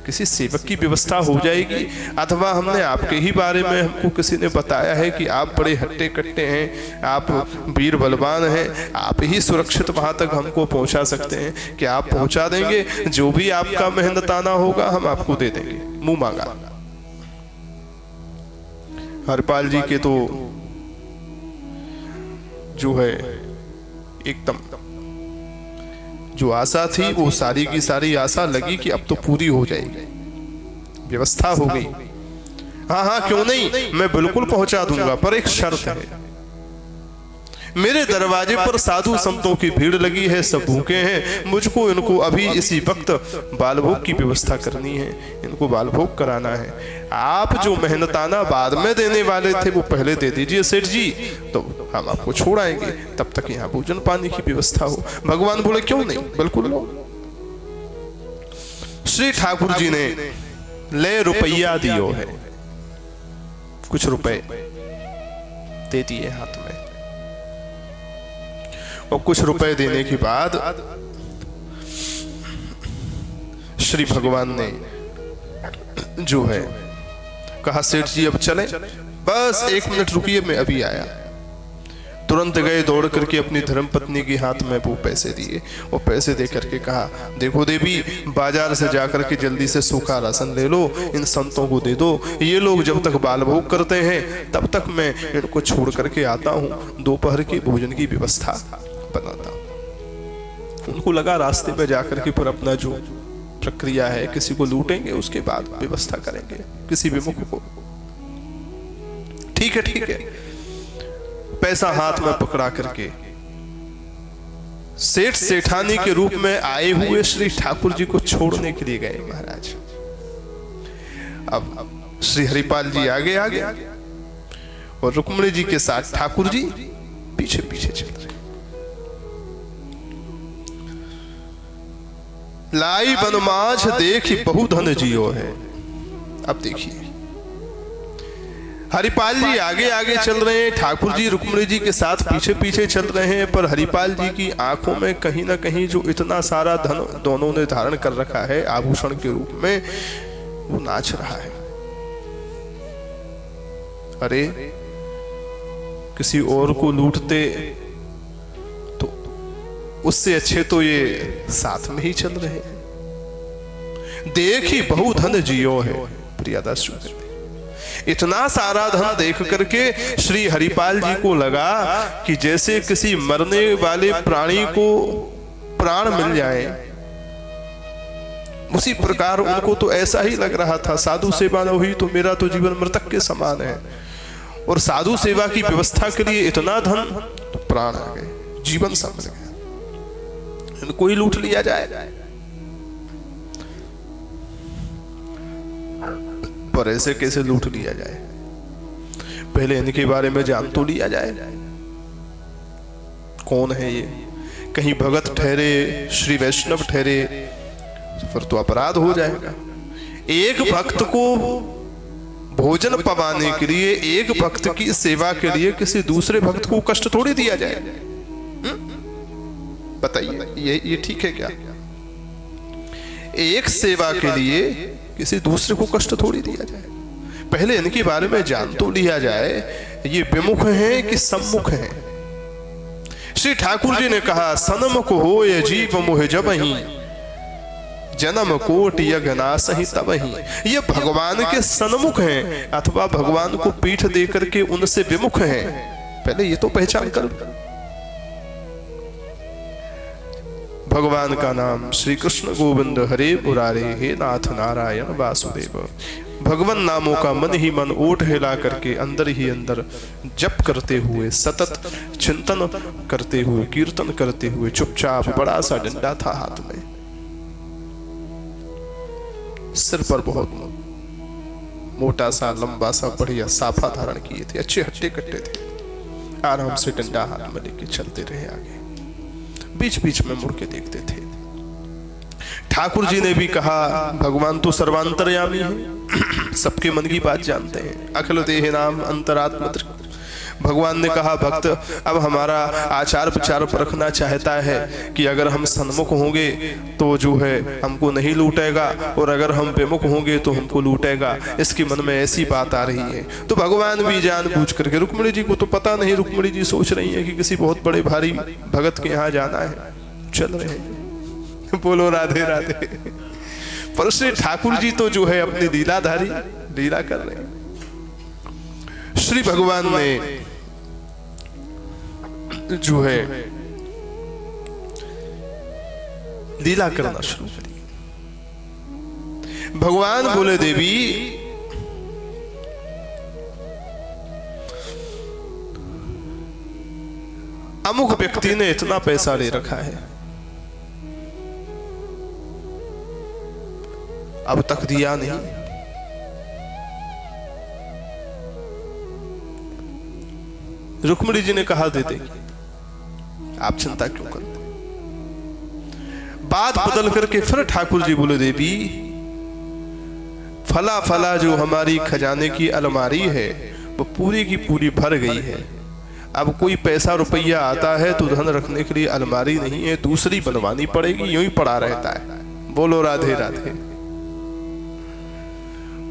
S1: किसी सेवक की व्यवस्था हो जाएगी, अथवा हमने आपके ही बारे में हमको किसी ने बताया है कि आप बड़े हट्टे कट्टे हैं, आप वीर बलवान हैं, आप ही सुरक्षित वहां तक हमको पहुंचा सकते हैं, कि आप पहुंचा देंगे, जो भी आपका मेहनताना होगा हम आपको दे देंगे, मुंह मांगा। हरिपाल जी के तो जो है एकदम जो आशा थी वो सारी की सारी आशा लगी कि अब तो पूरी हो जाएगी, व्यवस्था हो गई। हाँ क्यों नहीं, मैं बिल्कुल पहुंचा दूंगा, पर एक शर्त है, मेरे दरवाजे पर साधु संतों की भीड़ लगी है, सब भूखे हैं, मुझको इनको अभी इसी वक्त बालभोग की व्यवस्था करनी है, इनको बालभोग कराना है। आप जो मेहनताना बाद में देने वाले थे वो पहले दे दीजिए सेठ जी, तो हम आपको छोड़ आएंगे, तब तक यहाँ भोजन पानी की व्यवस्था हो। भगवान बोले क्यों नहीं, बिल्कुल लो। श्री ठाकुर जी ने ले रुपया दियो है, कुछ रुपए दे दिए हाथ में, और कुछ रुपए देने के बाद श्री भगवान ने जो है कहा सेठ जी अब चलें, बस 1 मिनट रुकिए मैं अभी आया। तुरंत गए दौड़ करके अपनी धर्मपत्नी के हाथ में वो पैसे दिए, और पैसे दे करके कहा देखो देवी, बाजार से जाकर के जल्दी से सूखा राशन ले लो, इन संतों को दे दो, ये लोग जब तक बाल भोग करते हैं तब तक मैं इनको छोड़ करके आता हूँ, दोपहर के भोजन की व्यवस्था बनाता हूँ। उनको लगा रास्ते में जाकर के पर अपना जो प्रक्रिया है, किसी को लूटेंगे उसके बाद व्यवस्था करेंगे किसी विमुख को। ठीक है, पैसा हाथ में पकड़ा करके सेठ सेठानी के रूप में आए हुए श्री ठाकुर जी को छोड़ने के लिए गए महाराज। अब श्री हरिपाल जी आगे और रुक्मिणी जी के साथ ठाकुर जी पीछे पीछे चल रहे। लाई बनमाझ देखी बहु धन जियो है। अब देखिए हरिपाल जी आगे आगे चल रहे हैं, ठाकुर जी रुक्मिणी जी के साथ पीछे पीछे चल रहे हैं, पर हरिपाल जी की आंखों में कहीं ना कहीं जो इतना सारा धन दोनों ने धारण कर रखा है आभूषण के रूप में, वो नाच रहा है। अरे किसी और को लूटते तो उससे अच्छे तो ये साथ में ही चल रहे हैं। देखी बहु धन जियो है। प्रियदास जी इतना सारा धन देख करके श्री हरिपाल जी को लगा कि जैसे किसी मरने वाले प्राणी को प्राण मिल जाए, उसी प्रकार उनको तो ऐसा ही लग रहा था। साधु सेवा न हुई तो मेरा तो जीवन मृतक के समान है, और साधु सेवा की व्यवस्था के लिए इतना धन, तो प्राण आ गए, जीवन समझ गया, इनको ही लूट लिया जाए। पर ऐसे कैसे लूट लिया जाए, पहले इनके बारे में जान तो लिया जाए, कौन है ये, कहीं भगत ठहरे, श्री वैष्णव ठहरे, फिर तो अपराध हो जाएगा। एक भक्त को भोजन पवाने के लिए, एक भक्त की सेवा के लिए किसी दूसरे भक्त को कष्ट थोड़ी दिया जाए। बताइए ये ठीक है क्या? एक सेवा के लिए किसी दूसरे को कष्ट थोड़ी दिया जाए। पहले इनके बारे में जान तो लिया जाए, ये विमुख हैं कि सम्मुख हैं। श्री ठाकुर जी ने कहा, सनमुख हो ये जीव मोह जबहि, जन्म कोट यज्ञ नासहि तबहि। ये भगवान के सन्मुख हैं अथवा भगवान को पीठ देकर के उनसे विमुख हैं, पहले ये तो पहचान कर। भगवान का नाम श्री कृष्ण गोविंद हरे मुरारे, हे नाथ नारायण वासुदेव। भगवान नामों का मन ही मन ओट हिला करके अंदर ही अंदर जप करते हुए, सतत चिंतन करते हुए, कीर्तन करते हुए चुपचाप, बड़ा सा डंडा था हाथ में, सिर पर बहुत मोटा सा लंबा सा बढ़िया साफा धारण किए थे, अच्छे हट्टे कट्टे थे। आराम से डंडा हाथ में लेके चलते रहे आगे, बीच बीच में मुड़ के देखते थे। ठाकुर जी ने भी कहा, भगवान तो सर्वांतर्यामी है, सबके मन की बात जानते हैं। अखिल देह नाम अंतरात्म। भगवान ने कहा, भक्त अब हमारा आचार विचार परखना चाहता है कि अगर हम सन्मुख होंगे तो जो है हमको नहीं लूटेगा, और अगर हम विमुख होंगे तो हमको लूटेगा। इसके मन में ऐसी बात आ रही है। तो भगवान भी जानबूझ करके, रुक्मिणी जी को तो पता नहीं, रुक्मिणी जी सोच रही है कि किसी बहुत बड़े भारी भगत के यहाँ जाना है, चल रहे हैं। बोलो राधे राधे। पर श्री ठाकुर जी तो जो है अपनी लीलाधारी लीला कर रहे हैं। श्री भगवान ने जो है लीला करना शुरू करी। भगवान बोले, देवी अमुक व्यक्ति ने इतना पैसा ले रखा है, अब तक दिया नहीं। रुक्मिणी जी ने कहा, दे देगी, आप चिंता क्यों करते। बात बदल करके फिर ठाकुर जी बोले, देवी फला फला जो हमारी खजाने की अलमारी है वो पूरी की पूरी भर गई है। अब कोई पैसा रुपया आता है तो धन रखने के लिए अलमारी नहीं है, दूसरी बनवानी पड़ेगी, यूं ही पड़ा रहता है। बोलो राधे राधे।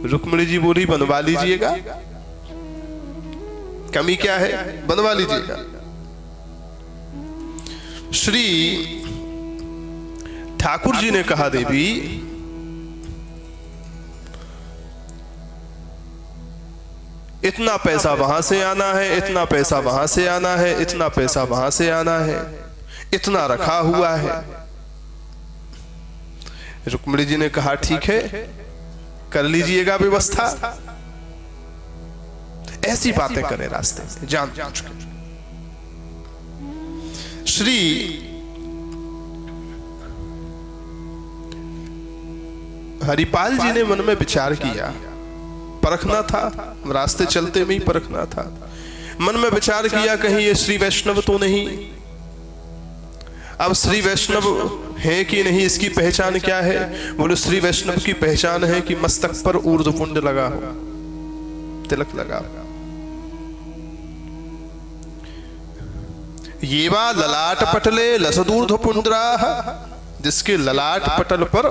S1: रुक्मिणी जी बोली, बनवा लीजिएगा, कमी क्या है, बनवा लीजिएगा। श्री ठाकुर जी ने कहा, देवी इतना पैसा वहां से आना है, इतना पैसा वहां से आना है, इतना पैसा वहां से आना है, इतना रखा हुआ है। रुक्मिणी जी ने कहा, ठीक है, कर लीजिएगा व्यवस्था। ऐसी बातें करें रास्ते में जान बूझ कर। श्री हरिपाल जी ने मन में विचार किया, परखना था, रास्ते चलते में ही परखना था। मन में विचार किया, कहीं ये श्री वैष्णव तो नहीं। अब श्री वैष्णव है कि नहीं, इसकी पहचान क्या है। बोले, श्री वैष्णव की पहचान है कि मस्तक पर ऊर्ध्वपुंड लगा हो, तिलक लगा हो। ये वा ललाट पटले लसदूर्ध्वपुंड्राः, जिसके ललाट पटल पर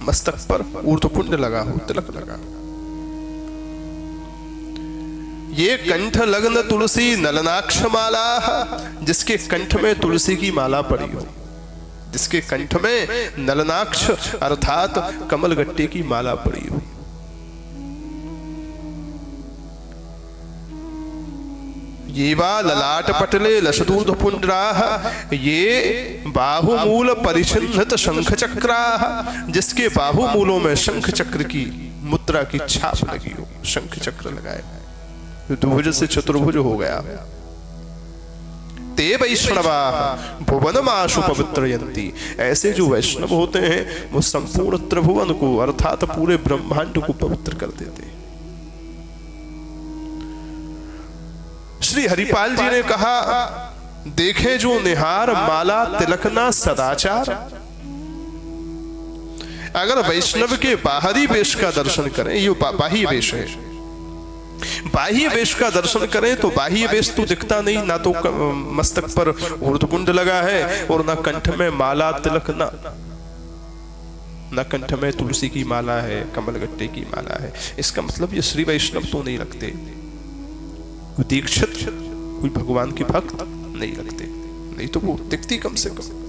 S1: मस्तक पर ऊर्ध्वपुंड लगा हो, तिलक लगा हो। ये कंठ लग्न तुलसी नलनाक्ष माला, जिसके कंठ में तुलसी की माला पड़ी हो, जिसके कंठ में नलनाक्ष अर्थात कमल गट्टे की माला पड़ी हो। ये वा ललाट पटले लसदूर्ध्वपुंड्राः, ये बाहुमूल परिचिन्हित शंख चक्राः, जिसके बाहुमूलों में शंख चक्र की मुद्रा की छाप लगी हो, शंख चक्र लगाए, द्विभुज से चतुर्भुज हो गया। ते वैष्णवाः भुवनमाशु पवित्रयन्ति, ऐसे जो वैष्णव होते हैं वो संपूर्ण त्रिभुवन को अर्थात पूरे ब्रह्मांड को पवित्र कर देते हैं। श्री हरिपाल जी ने कहा, देखे जो निहार माला तिलकना सदाचार। अगर वैष्णव के बाहरी वेश का दर्शन करें, ये बाह्य वेश है, बाह्य वेश का दर्शन करें तो बाह्य वेश तो दिखता नहीं, ना तो मस्तक पर ऊर्ध्वपुंड लगा है और ना कंठ में माला तिलक, ना न कंठ में तुलसी की माला है, कमलगट्टे की माला है। इसका मतलब ये श्री वैष्णव तो नहीं लगते, कोई दीक्षित, कोई भगवान के भक्त नहीं लगते, नहीं तो वो दिखती कम से कम।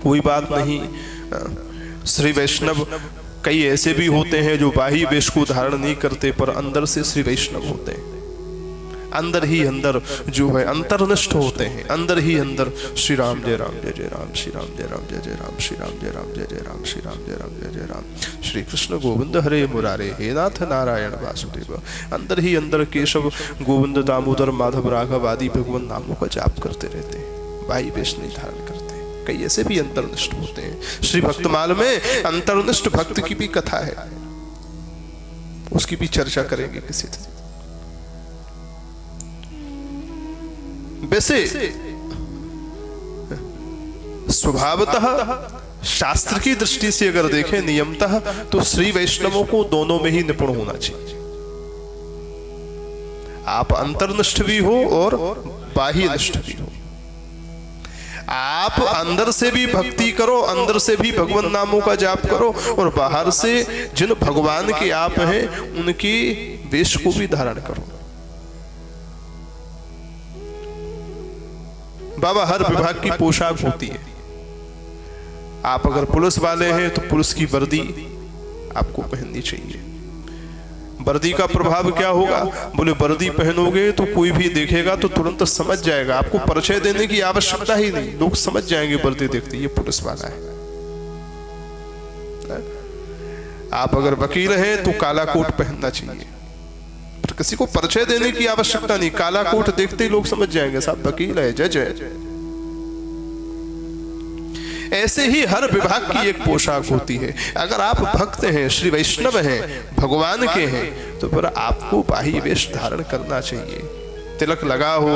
S1: कोई बात नहीं, श्री वैष्णव कई ऐसे भी होते हैं जो बाह्य वेश को धारण नहीं करते पर अंदर से श्री वैष्णव होते हैं, अंदर ही अंदर जो है अंतर्निष्ठ होते हैं, अंदर ही अंदर श्री राम जय राम जय जय राम, श्री राम जय राम जय जय राम, श्री राम जय राम जय जय राम, श्री राम जय राम जय जय राम, श्री कृष्ण गोविंद हरे मुरारे, हे नाथ नारायण वासुदेव। अंदर ही अंदर केशव गोविंद दामोदर माधव राघव आदि भगवान नामों का जाप करते रहते हैं, बाह्य वेश नहीं धारण करते। कई ऐसे भी अंतर्निष्ठ होते हैं। श्री भक्तमाल में अंतर्निष्ठ भक्त की भी कथा है, उसकी भी चर्चा करेंगे किसी दिन। वैसे स्वभावतः शास्त्र की दृष्टि से अगर देखें नियमतः, तो श्री वैष्णवों को दोनों में ही निपुण होना चाहिए। आप अंतर्निष्ठ भी हो और बाह्य निष्ठ भी हो। आप अंदर से भी भक्ति करो, अंदर से भी भगवान नामों का जाप करो, और बाहर से जिन भगवान के आप हैं उनकी वेश को भी धारण करो। बाबा, हर विभाग की पोशाक होती है। आप अगर पुलिस वाले हैं तो पुलिस की वर्दी आपको पहननी चाहिए। वर्दी का प्रभाव क्या होगा? बोले वर्दी पहनोगे तो कोई भी देखेगा तो तुरंत समझ जाएगा, आपको परिचय देने की आवश्यकता ही नहीं, लोग समझ जाएंगे वर्दी देखते ये पुलिस वाला है। आप अगर वकील हैं तो काला कोट पहनना चाहिए, पर किसी को परिचय देने की आवश्यकता नहीं, काला कोट देखते ही लोग समझ जाएंगे साहब वकील है, जज है। ऐसे ही हर विभाग की एक पोशाक होती है। अगर आप भक्त हैं, श्री वैष्णव हैं, भगवान के हैं, तो फिर आपको बाह्य वेश धारण करना चाहिए। तिलक लगा हो,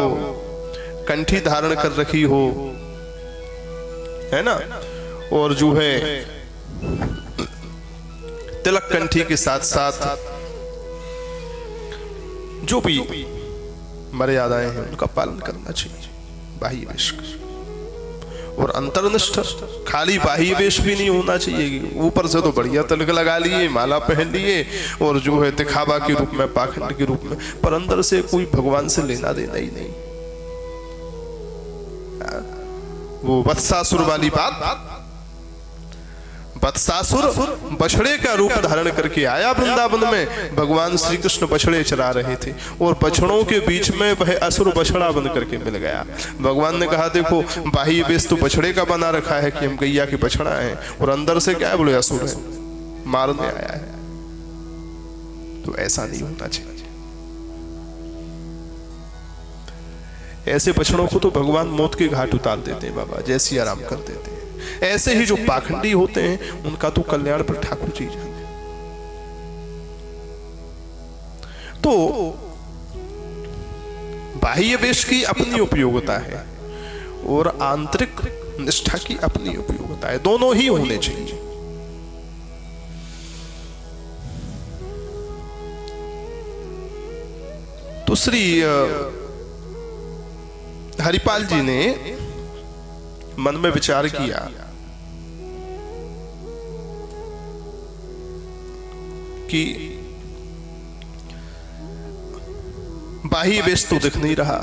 S1: कंठी धारण कर रखी हो, है ना, और जो है तिलक कंठी के साथ साथ जो भी मर्यादाएं हैं उनका पालन करना चाहिए बाह्य वेश का। और अंतर्निष्ठ खाली बाह्य वेश भी नहीं होना चाहिए, ऊपर से तो बढ़िया तिलक लगा लिए, माला पहन लिए, और जो है दिखावा के रूप में, पाखंड के रूप में, पर अंदर से कोई भगवान से लेना देना ही नहीं। वो वत्सासुर वाली बात, वत्सासुर बछड़े का रूप धारण करके आया वृंदावन में। भगवान श्री कृष्ण बछड़े चरा रहे थे और बछड़ों के बीच में वह असुर बछड़ा बन करके मिल गया। भगवान ने कहा देखो बाह्य वेश तो बछड़े का बना रखा है कि हम गैया के बछड़ा है, और अंदर से क्या है? बोले असुर है, मारने आया है। तो ऐसा नहीं होना चाहिए। ऐसे बछड़ों को तो भगवान मौत के घाट उतार देते हैं बाबा, जैसी आराम कर देते हैं। ऐसे ही जो पाखंडी होते हैं उनका तो कल्याण पर ठाकुर जी जाने। तो बाह्य वेश की अपनी उपयोगिता है और आंतरिक निष्ठा की अपनी उपयोगिता है, दोनों ही होने चाहिए। तो श्री हरिपाल जी ने मन में विचार किया कि बाह्य वेश तो दिख नहीं रहा,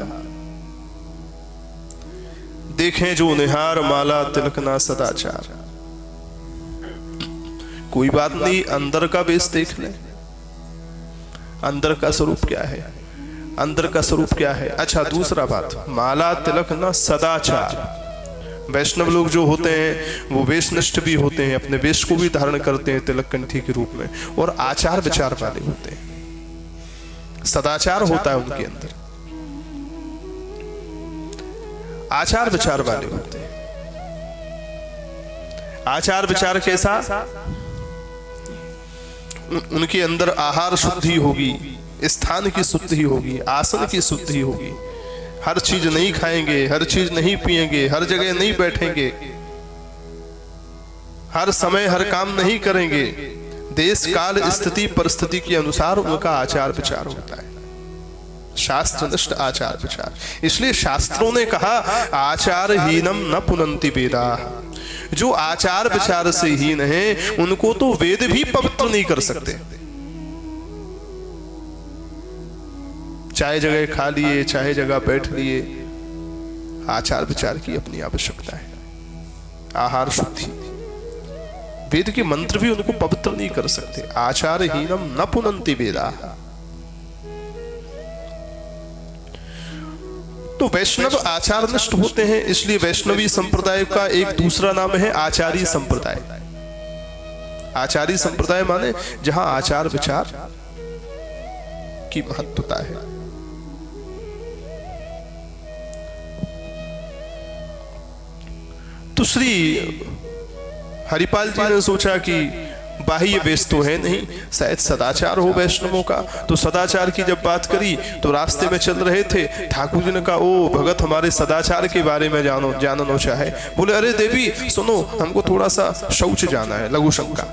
S1: देखें जो निहार माला तिलकना सदाचार। कोई बात नहीं, अंदर का वेश देख ले, अंदर का स्वरूप क्या है, अंदर का स्वरूप क्या है। अच्छा दूसरा बात, माला तिलक न सदाचार। वैष्णव लोग जो होते हैं वो वेशनिष्ठ भी होते हैं, अपने वेश को भी धारण करते हैं तिलक कंठी के रूप में, और आचार विचार वाले होते हैं, सदाचार होता है उनके अंदर, आचार विचार वाले होते हैं। आचार विचार कैसा? उनके अंदर आहार शुद्धि होगी, स्थान की शुद्धि होगी, आसन की शुद्धि होगी, हर चीज नहीं खाएंगे, हर चीज नहीं पिएंगे, हर जगह नहीं बैठेंगे, हर समय हर काम नहीं करेंगे, देश काल स्थिति परिस्थिति के अनुसार उनका आचार विचार होता है, शास्त्रनिष्ठ आचार विचार। इसलिए शास्त्रों ने कहा आचारहीनम न पुनन्ति वेदा, जो आचार विचार से हीन है उनको तो वेद भी पवित्र नहीं कर सकते। चाहे जगह खा लिए, चाहे जगह बैठ लिए, आचार विचार की अपनी आवश्यकता है। आहार शुद्धि, वेद के मंत्र भी उनको पवित्र नहीं कर सकते। आचार हीनम न पुनन्ति वेदा। तो वैष्णव आचार निष्ठ होते हैं, इसलिए वैष्णवी संप्रदाय का एक दूसरा नाम है आचारी संप्रदाय। आचारी संप्रदाय माने जहां आचार विचार की महत्वता है। तो श्री हरिपाल जी ने सोचा कि बाह्य वेश तो है नहीं, शायद सदाचार हो वैष्णवों का। तो सदाचार की जब बात करी तो रास्ते में चल रहे थे, ठाकुर जी ने कहा, ओ भगत हमारे सदाचार के बारे में जानना चाहे। बोले अरे देवी सुनो, हमको थोड़ा सा शौच जाना है, लघु शंका।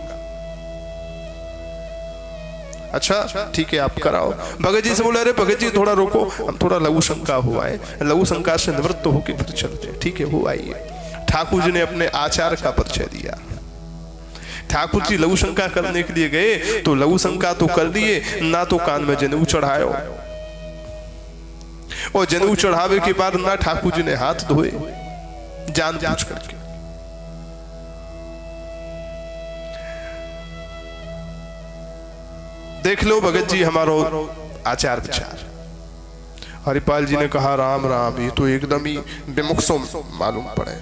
S1: अच्छा ठीक है आप कराओ। भगत जी से बोले अरे भगत जी थोड़ा रोको, हम थोड़ा लघु शंका हुआ है, लघु शंका से निवृत्त होके फिर चलते। ठीक है हो आइए। ठाकुर जी ने अपने आचार का परिचय दिया। ठाकुर जी लघु शंका करने के लिए गए तो लघु शंका तो कर लिए, ना तो कान में जनेऊ चढ़ायो, और जनेऊ चढ़ावे के बाद ना ठाकुर जी ने हाथ धोए जान बूझ करके। देख लो भगत जी हमारो आचार विचार। हरिपाल जी ने कहा राम राम, ये तो एकदम ही विमुख सो मालूम पड़े।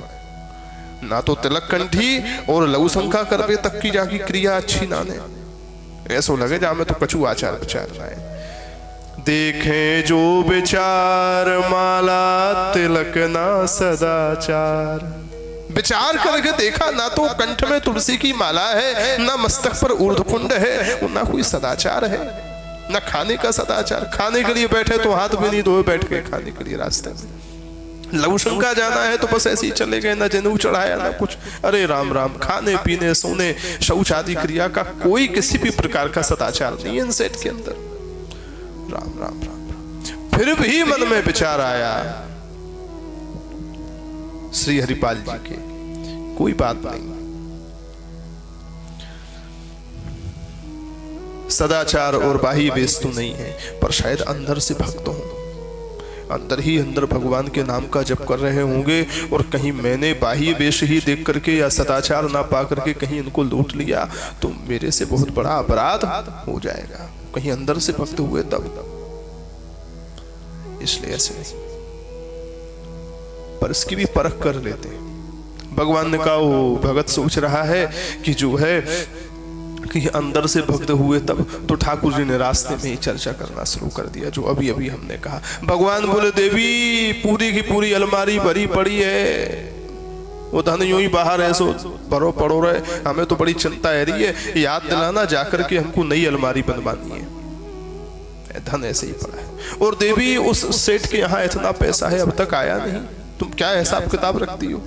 S1: ना तो तिलक कंठी और लघु शंका करवे तक की जाकी क्रिया अच्छी ना ने, ऐसा लगे जा में तो कछु आचार विचार रहा है। देखें जो विचार माला तिलक ना सदाचार। विचार करके देखा, ना तो कंठ में तुलसी की माला है, ना मस्तक पर ऊर्ध्वपुंड है, ना कोई सदाचार है, ना खाने का सदाचार। खाने के लिए बैठे तो हाथ भी नहीं धोए बैठ के खाने के लिए रास्ते में। लघु शंका जाना है तो बस ऐसे ही चले गए, ना जनेऊ चढ़ाया ना कुछ। अरे राम राम, खाने पीने सोने शौच आदि क्रिया का कोई किसी भी प्रकार का सदाचार नहीं है इन सेठ के अंदर। राम राम राम राम। फिर भी मन में विचार आया श्री हरिपाल जी के, कोई बात नहीं, सदाचार और बाह्य वेश तो नहीं है, पर शायद अंदर से भक्त हूं, अंदर ही अंदर भगवान के नाम का जप कर रहे होंगे, और कहीं मैंने बाह्य वेश ही देख करके या सदाचार ना पा करके कहीं इनको लूट लिया तो मेरे से बहुत बड़ा अपराध हो जाएगा। कहीं अंदर से भक्त हुए तब, इसलिए ऐसे नहीं, पर इसकी भी परख कर लेते। भगवान ने कहा वो भगत सोच रहा है कि जो है कि अंदर से भक्त हुए तब, तो ठाकुर जी ने रास्ते में ही चर्चा करना शुरू कर दिया जो अभी अभी हमने कहा। भगवान बोले देवी पूरी की पूरी अलमारी भरी पड़ी है, वो धन यूं ही बाहर है, सो भरो पड़ो रहे, हमें तो बड़ी चिंता है रही है, याद दिलाना जाकर के हमको नई अलमारी बनवानी है, धन ऐसे ही पड़ा है। और देवी उस सेठ के यहाँ इतना पैसा है अब तक आया नहीं, तुम क्या हिसाब किताब रखती हो?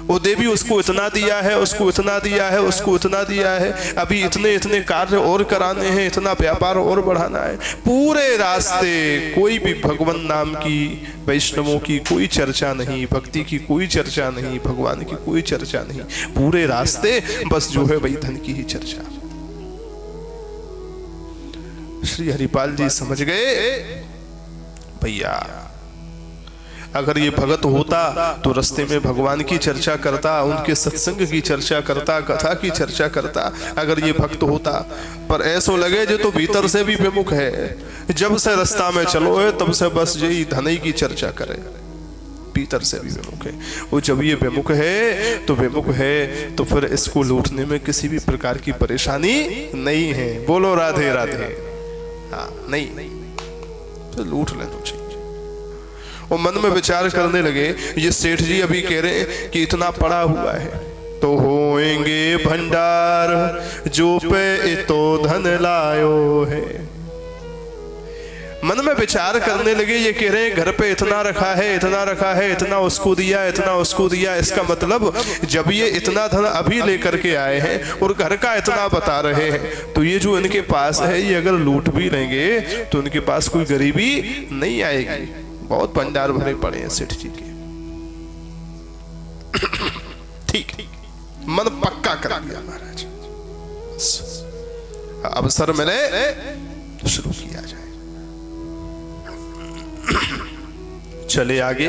S1: वो देवी उसको इतना दिया है, उसको इतना दिया है, उसको इतना दिया है, अभी इतने इतने कार्य और कराने हैं, इतना व्यापार और बढ़ाना है। पूरे रास्ते कोई भी भगवान नाम की, वैष्णवों की कोई चर्चा नहीं, भक्ति की कोई चर्चा नहीं, भगवान की कोई चर्चा नहीं, पूरे रास्ते बस जो है वही धन की ही चर्चा। श्री हरिपाल जी समझ गए भैया अगर ये भगत होता तो रास्ते में भगवान की चर्चा करता, उनके सत्संग की चर्चा करता, कथा की चर्चा करता, अगर ये भक्त होता। पर ऐसो लगे जो तो भीतर से भी विमुख है, जब से रास्ता में चलो है तब से बस यही धनई की चर्चा करे, भीतर से भी विमुख है। वो जब ये विमुख है तो फिर इसको लूटने में किसी भी प्रकार की परेशानी नहीं है। बोलो राधे राधे। हाँ नहीं तो लूट ले तो चाहिए। वो मन में विचार करने लगे, ये सेठ जी अभी कह रहे हैं कि इतना पड़ा हुआ है तो होएंगे भंडार, जो पे तो धन लायो है। मन में विचार करने लगे, ये कह रहे हैं घर पे इतना रखा है, इतना रखा है, इतना उसको दिया, इतना उसको दिया। इसका मतलब जब ये इतना धन अभी लेकर के आए हैं और घर का इतना बता रहे हैं, तो ये जो इनके पास है ये अगर लूट भी लेंगे तो इनके पास कोई गरीबी नहीं आएगी। बहुत भंडार भरे पड़े हैं सेठ जी के। ठीक, मन पक्का कर दिया महाराज, अवसर मिले शुरू किया जाए। चले आगे।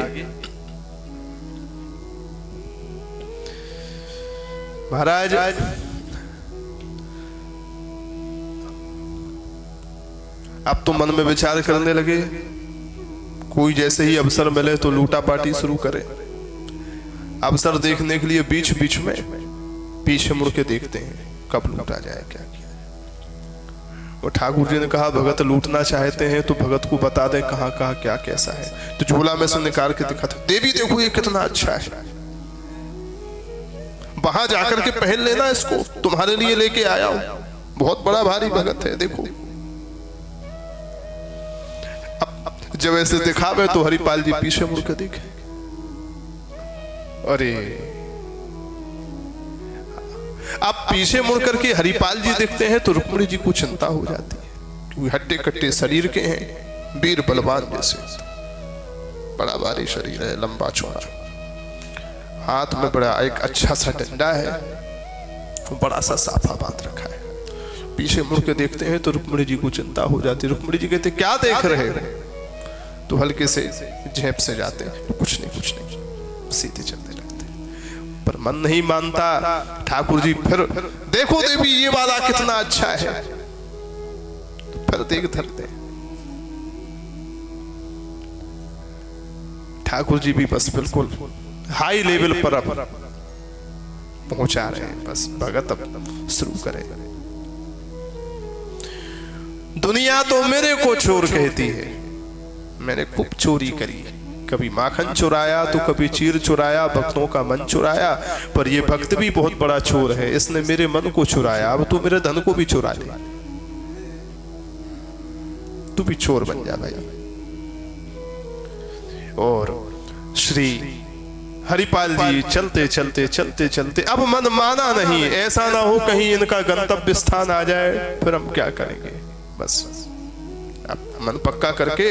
S1: महाराज अब तो मन में विचार करने लगे, कोई जैसे ही अवसर मिले तो लूटा पाटी शुरू करे। अवसर देखने के लिए बीच बीच में पीछे मुड़ के देखते हैं कब लूटा जाए, क्या किया। वो ठाकुर जी ने कहा भगत लूटना चाहते हैं तो भगत को बता दे कहाँ कहाँ क्या कैसा है। तो झोला में से निकाल के दिखा था, देवी देखो ये कितना अच्छा है, वहां जाकर के पहन लेना इसको, तुम्हारे लिए लेके आया हूं, बहुत बड़ा भारी भगत है देखो। जब ऐसे दिखावे तो हरिपाल जी पीछे मुड़ के देखे, अरे अब पीछे मुड़ करके हरिपाल जी देखते हैं तो रुक्मिणी जी को चिंता हो जाती है, क्योंकि हट्टे कट्टे शरीर के हैं, वीर बलवान जैसे, बड़ा भारी शरीर है, लंबा चौड़ा, हाथ में बड़ा एक अच्छा सा डंडा है, बड़ा सा साफा बांध रखा है। पीछे मुड़ के देखते हैं तो रुक्मिणी जी को चिंता हो जाती है। रुक्मिणी जी कहते क्या देख रहे हो? तो हल्के से झेप से जाते हैं, कुछ नहीं, सीधे चलते रहते, पर मन नहीं मानता। ठाकुर जी फिर देखो देवी ये वाला कितना अच्छा है, तो फिर देख धरते। ठाकुर जी भी बस बिल्कुल हाई लेवल पर अब पहुंचा रहे हैं, बस भगत अब शुरू करे। दुनिया तो मेरे को चोर कहती है, मैंने खूब चोरी करी, कभी माखन चुराया तो कभी चीर चुराया, भक्तों का मन चुराया, पर ये भक्त भी बहुत बड़ा चोर है, इसने मेरे मन को चुराया, अब तू मेरे धन को भी चुरा ले, तू भी चोर बन जा भाई। और श्री हरिपाल जी चलते चलते अब मन माना नहीं, ऐसा ना हो कहीं इनका गंतव्य स्थान आ जाए, फिर हम क्या करेंगे। बस अब मन पक्का करके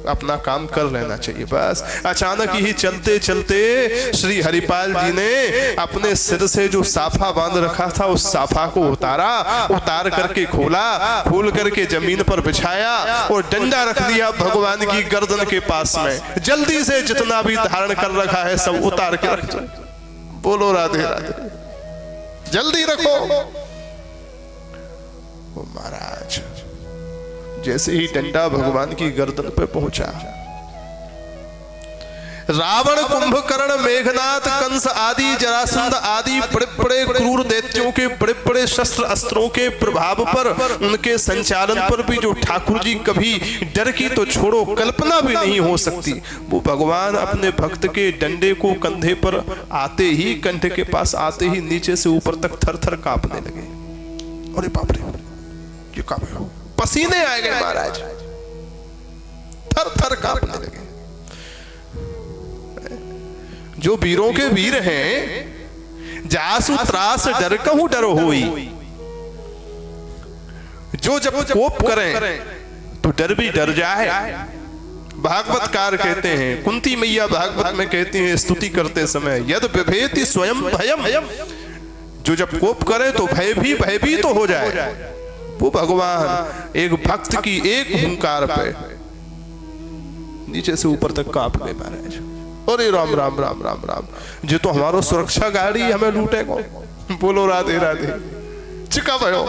S1: अपना काम कर लेना चाहिए। बस अचानक ही चलते श्री हरिपाल जी ने अपने सिर से जो साफा बांध रखा था उस साफा को उतार करके खोल करके जमीन पर बिछाया और डंडा रख दिया भगवान की गर्दन के पास में। जल्दी से जितना भी धारण कर रखा है सब उतार के रख दो। बोलो राधे राधे, जल्दी रखो। वो महाराज जैसे ही डंडा भगवान की गर्दन पे पहुंचा, रावण, कुंभकर्ण, मेघनाथ, कंस आदि, जरासंध आदि बड़े बड़े क्रूर दैत्यों के बड़े बड़े शस्त्र अस्त्रों के प्रभाव पर, उनके संचालन पर भी जो ठाकुर जी कभी डर की तो छोड़ो कल्पना भी नहीं हो सकती, वो भगवान अपने भक्त के डंडे को कंधे पर आते ही, कंधे के पास आते ही नीचे से ऊपर तक थर थर कांपने लगे। अरे बाप रे, ये कांपे, पसीने आ गए महाराज, थर थर कांपने लगे। जो वीरों के वीर हैं, जासु त्रास डर कहूं डर होई, जो जब कोप करें तो डर भी डर जाए। भागवतकार कहते हैं, कुंती मैया भागवत में कहती हैं स्तुति करते समय, यद विभेति स्वयं भयम, जो जब कोप करे तो भयभीत तो हो जाए। वो भगवान एक भक्त की एक हुंकार पे नीचे से ऊपर तक कांप गए महाराज। अरे राम राम राम राम राम, जो तो हमारो सुरक्षा गाड़ी हमें लूटे को। बोलो राधे राधे, चिका भयो,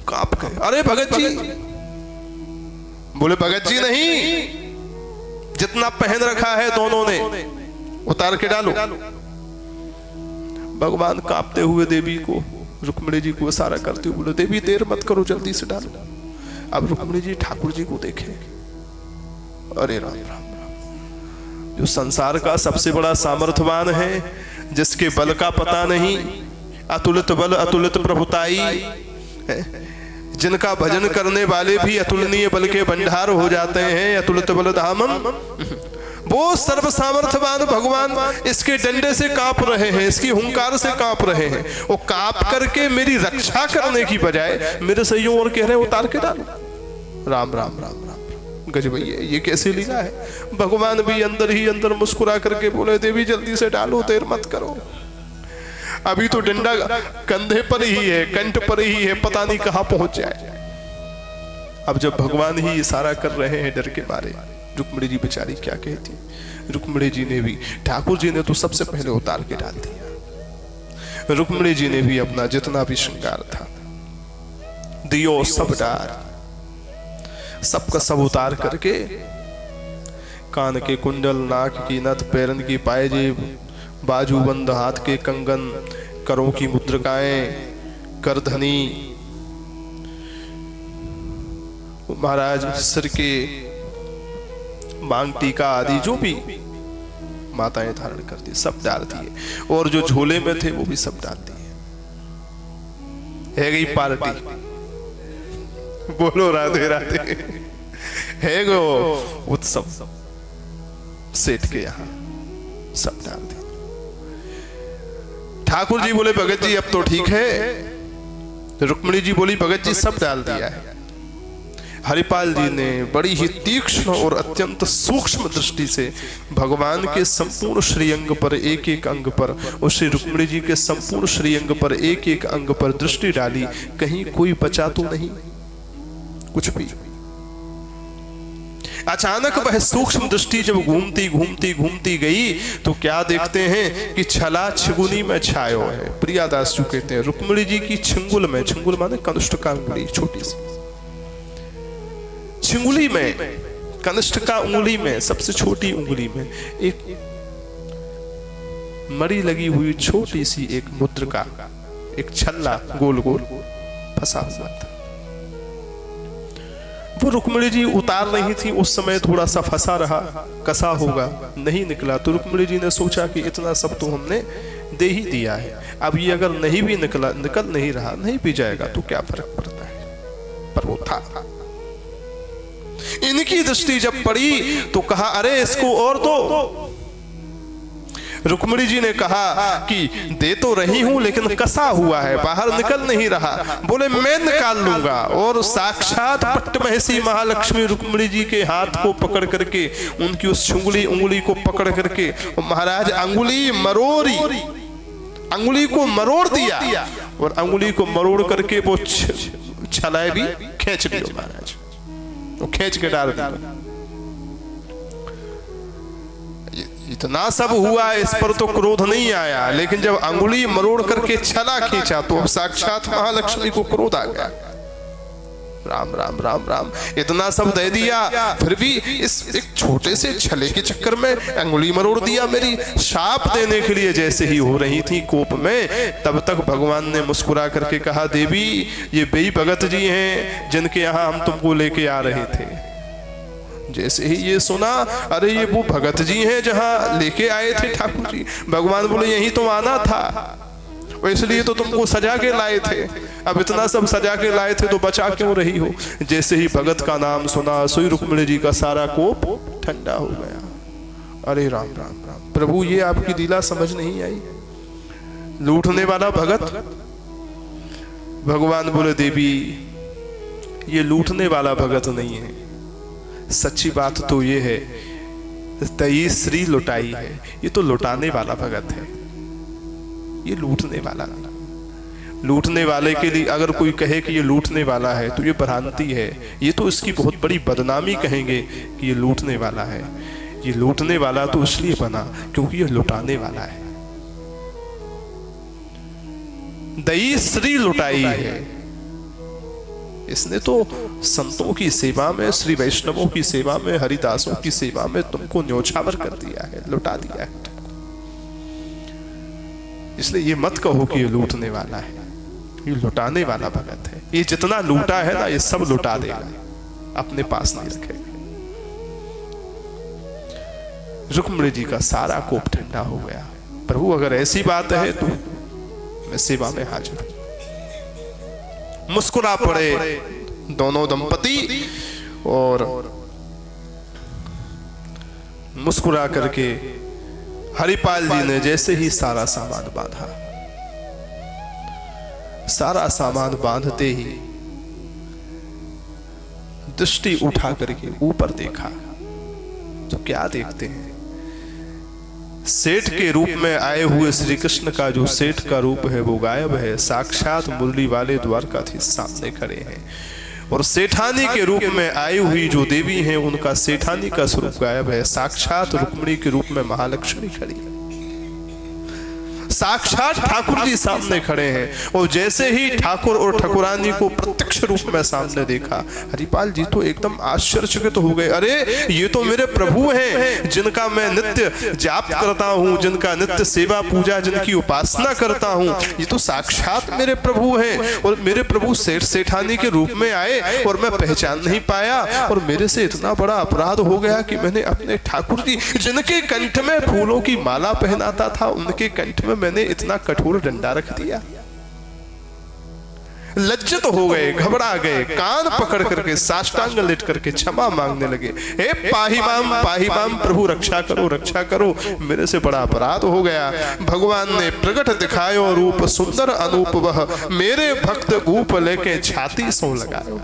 S1: कांप गए। अरे भगत जी, बोले भगत जी नहीं, जितना पहन रखा है दोनों ने उतार के डालो। भगवान कांपते हुए देवी को, रुक्मिणी जी को इशारा करते हुए बोले, देवी देर मत करो, जल्दी से डालो। अब रुक्मिणी जी ठाकुर जी को देखे, अरे राम राम राम, जो संसार का सबसे बड़ा सामर्थ्यवान है, जिसके बल का पता नहीं, अतुलित बल अतुलित प्रभुताई, जिनका भजन करने वाले भी अतुलनीय बल के भंडार हो जाते हैं, अतुलित बल धामम, वो सर्व सामर्थ्यवान भगवान इसके डंडे से कांप रहे हैं, इसकी हुंकार से कांप रहे हैं। वो कांप करके मेरी रक्षा करने की बजाय मेरे से यूं और कह रहे हैं उतार के डालो। राम राम राम राम, गजबैया ये कैसे लीला है। भगवान भी अंदर ही अंदर मुस्कुरा करके बोले देवी जल्दी से डालो, देर मत करो, अभी तो डंडा कंधे पर ही है, कंठ पर ही है, पता नहीं कहां पहुंच जाए। अब जब भगवान ही इशारा कर रहे हैं डर के मारे, रुक्मिणी जी बेचारी क्या कहती। रुक्मिणी जी ने भी, ठाकुर जी ने तो सबसे पहले उतार के डाल दिया, रुक्मिणी जी ने भी अपना जितना भी श्रृंगार था दियो सब डार, सबका सब उतार करके कान के कुंडल, नाक की नथ, पैरन की पायजेब, बाजूबंद, हाथ के कंगन, करों की मुद्रिकाएं, करधनी, महाराज सिर के मांग टीका आदि जो भी माताएं धारण करती सब डाल दिए, और जो झोले में थे वो भी सब डाल दिए। है गई पार्टी, बोलो राधे राधे, है गो उत्सव, सेठ के यहां सब डाल दिए। ठाकुर जी बोले भगत जी अब तो ठीक है, रुक्मिणी जी बोली भगत जी सब डाल दिया है। हरिपाल जी ने बड़ी ही तीक्ष्ण और अत्यंत सूक्ष्म दृष्टि से भगवान के संपूर्ण श्रीअंग पर, एक एक अंग पर, और श्री रुक्मिणी जी के संपूर्ण श्रीअंग पर एक एक अंग पर दृष्टि डाली, कहीं कोई बचा तो नहीं कुछ भी। अचानक वह सूक्ष्म दृष्टि जब घूमती घूमती घूमती गई तो क्या देखते हैं कि छला छिगुनी में छायो है। प्रियादास जी कहते हैं रुक्मिणी जी की छिंगुल में, छिंगुल माने कनिष्ठ का उंगली, छोटी सी छिंगुली में, कनिष्ठ का उंगली में, सबसे छोटी उंगली में एक मड़ी लगी हुई छोटी सी एक मुद्रिका, एक छल्ला गोल गोल फंसा हुआ था। वो रुक्मिणी जी उतार रही थी, उस समय थोड़ा सा फंसा रहा, कसा होगा, नहीं निकला। तो रुक्मिणी जी ने सोचा कि इतना सब तो हमने दे ही दिया है, अब ये अगर नहीं भी निकल नहीं रहा, नहीं भी जाएगा तो क्या फर्क पड़ता है। पर वो था। इनकी दृष्टि जब पड़ी तो कहा अरे इसको और दो। रुक्मिणी जी ने कहा कि दे तो रही हूं लेकिन कसा हुआ है, बाहर निकल नहीं रहा। बोले मैं निकाल लूंगा। और साक्षात पट्टमहिषी महालक्ष्मी रुक्मिणी जी के हाथ को पकड़ करके, उनकी उस उंगली को पकड़ करके महाराज अंगुली मरोड़ी, अंगुली को मरोड़ दिया, और अंगुली को मरोड़ करके वो छलाए भी खींच लियो महाराज, वो खींच के डाल दिया। इतना सब हुआ, इस पर तो क्रोध नहीं आया, लेकिन जब अंगुली मरोड़ करके छला खींचा तो साक्षात महालक्ष्मी को क्रोध आ गया। राम राम राम राम, इतना सब दे दिया फिर भी इस एक छोटे से छले के चक्कर में अंगुली मरोड़ दिया मेरी। शाप देने के लिए जैसे ही हो रही थी कोप में, तब तक भगवान ने मुस्कुरा करके कहा देवी ये बेई भगत जी हैं जिनके यहाँ हम तुमको लेके आ रहे थे। जैसे ही ये सुना, अरे ये वो भगत जी हैं जहां लेके आए थे ठाकुर जी। भगवान बोले यही तो आना था, इसलिए तो तुमको सजा के लाए थे। अब इतना सब सजा के लाए थे तो बचा क्यों रही हो। जैसे ही भगत का नाम सुना, सोई रुक्मिणी जी का सारा कोप ठंडा हो गया। अरे राम राम राम, प्रभु ये आपकी लीला समझ नहीं आई। लूटने वाला भगत, भगवान बोले देवी ये लूटने वाला भगत नहीं है, सच्ची बात तो ये है तई श्री लुटाई है, ये तो लुटाने वाला भगत है, ये लूटने वाला। लूटने वाले के लिए अगर कोई कहे कि ये लूटने वाला है तो ये भ्रांति है, ये तो इसकी बहुत बड़ी बदनामी कहेंगे कि ये लूटने वाला है। ये लूटने वाला तो इसलिए बना क्योंकि ये लुटाने वाला है। दई श्री लुटाई है, इसने तो संतों की सेवा में, श्री वैष्णवों की सेवा में, हरिदासों की सेवा में तुमको न्योछावर कर दिया है, लुटा दिया है तुमको। इसलिए ये मत कहो कि ये लूटने वाला है, ये लुटाने वाला भगत है। ये जितना लूटा है ना ये सब लुटा देगा, अपने पास नहीं रखेगा। रुक्मिणी जी का सारा कोप ठंडा हो गया। प्रभु अगर ऐसी बात है तो मैं सेवा में हाजिर हूं। मुस्कुरा पड़े दोनों दंपति और मुस्कुरा करके हरिपाल जी ने जैसे ही सारा सामान बांधा, सारा सामान बांधते ही दृष्टि उठा करके ऊपर देखा तो क्या देखते हैं? सेठ के रूप में आए हुए श्री कृष्ण का जो सेठ का रूप है वो गायब है। साक्षात मुरली वाले द्वारकाधीश सामने खड़े हैं और सेठानी के रूप में आई हुई जो देवी हैं उनका सेठानी का स्वरूप गायब है। साक्षात रुक्मिणी के रूप में महालक्ष्मी खड़ी है। साक्षात ठाकुर जी सामने खड़े हैं और जैसे ही ठाकुर और ठाकुरानी को प्रत्यक्ष रूप में सामने देखा, हरिपाल जी तो एकदम आश्चर्यचकित हो गए। अरे ये तो मेरे प्रभु हैं जिनका मैं नित्य जाप करता हूँ, जिनका नित्य सेवा पूजा, जिनकी उपासना करता हूँ, ये तो साक्षात मेरे प्रभु हैं। और मेरे प्रभु सेठ सेठानी के रूप में आए और मैं पहचान नहीं पाया और मेरे से इतना बड़ा अपराध हो गया कि मैंने अपने ठाकुर जी जिनके कंठ में फूलों की माला पहनाता था उनके कंठ में मैंने इतना कठोर डंडा रख दिया। लज्जित हो गए, घबरा गए, कान पकड़ करके साष्टांग लेट करके क्षमा मांगने लगे। हे पाही माम प्रभु रक्षा करो, मेरे से बड़ा अपराध हो गया। भगवान ने प्रकट दिखायो रूप सुंदर अनूप वह, मेरे भक्त ऊप लेके छाती सो लगायो।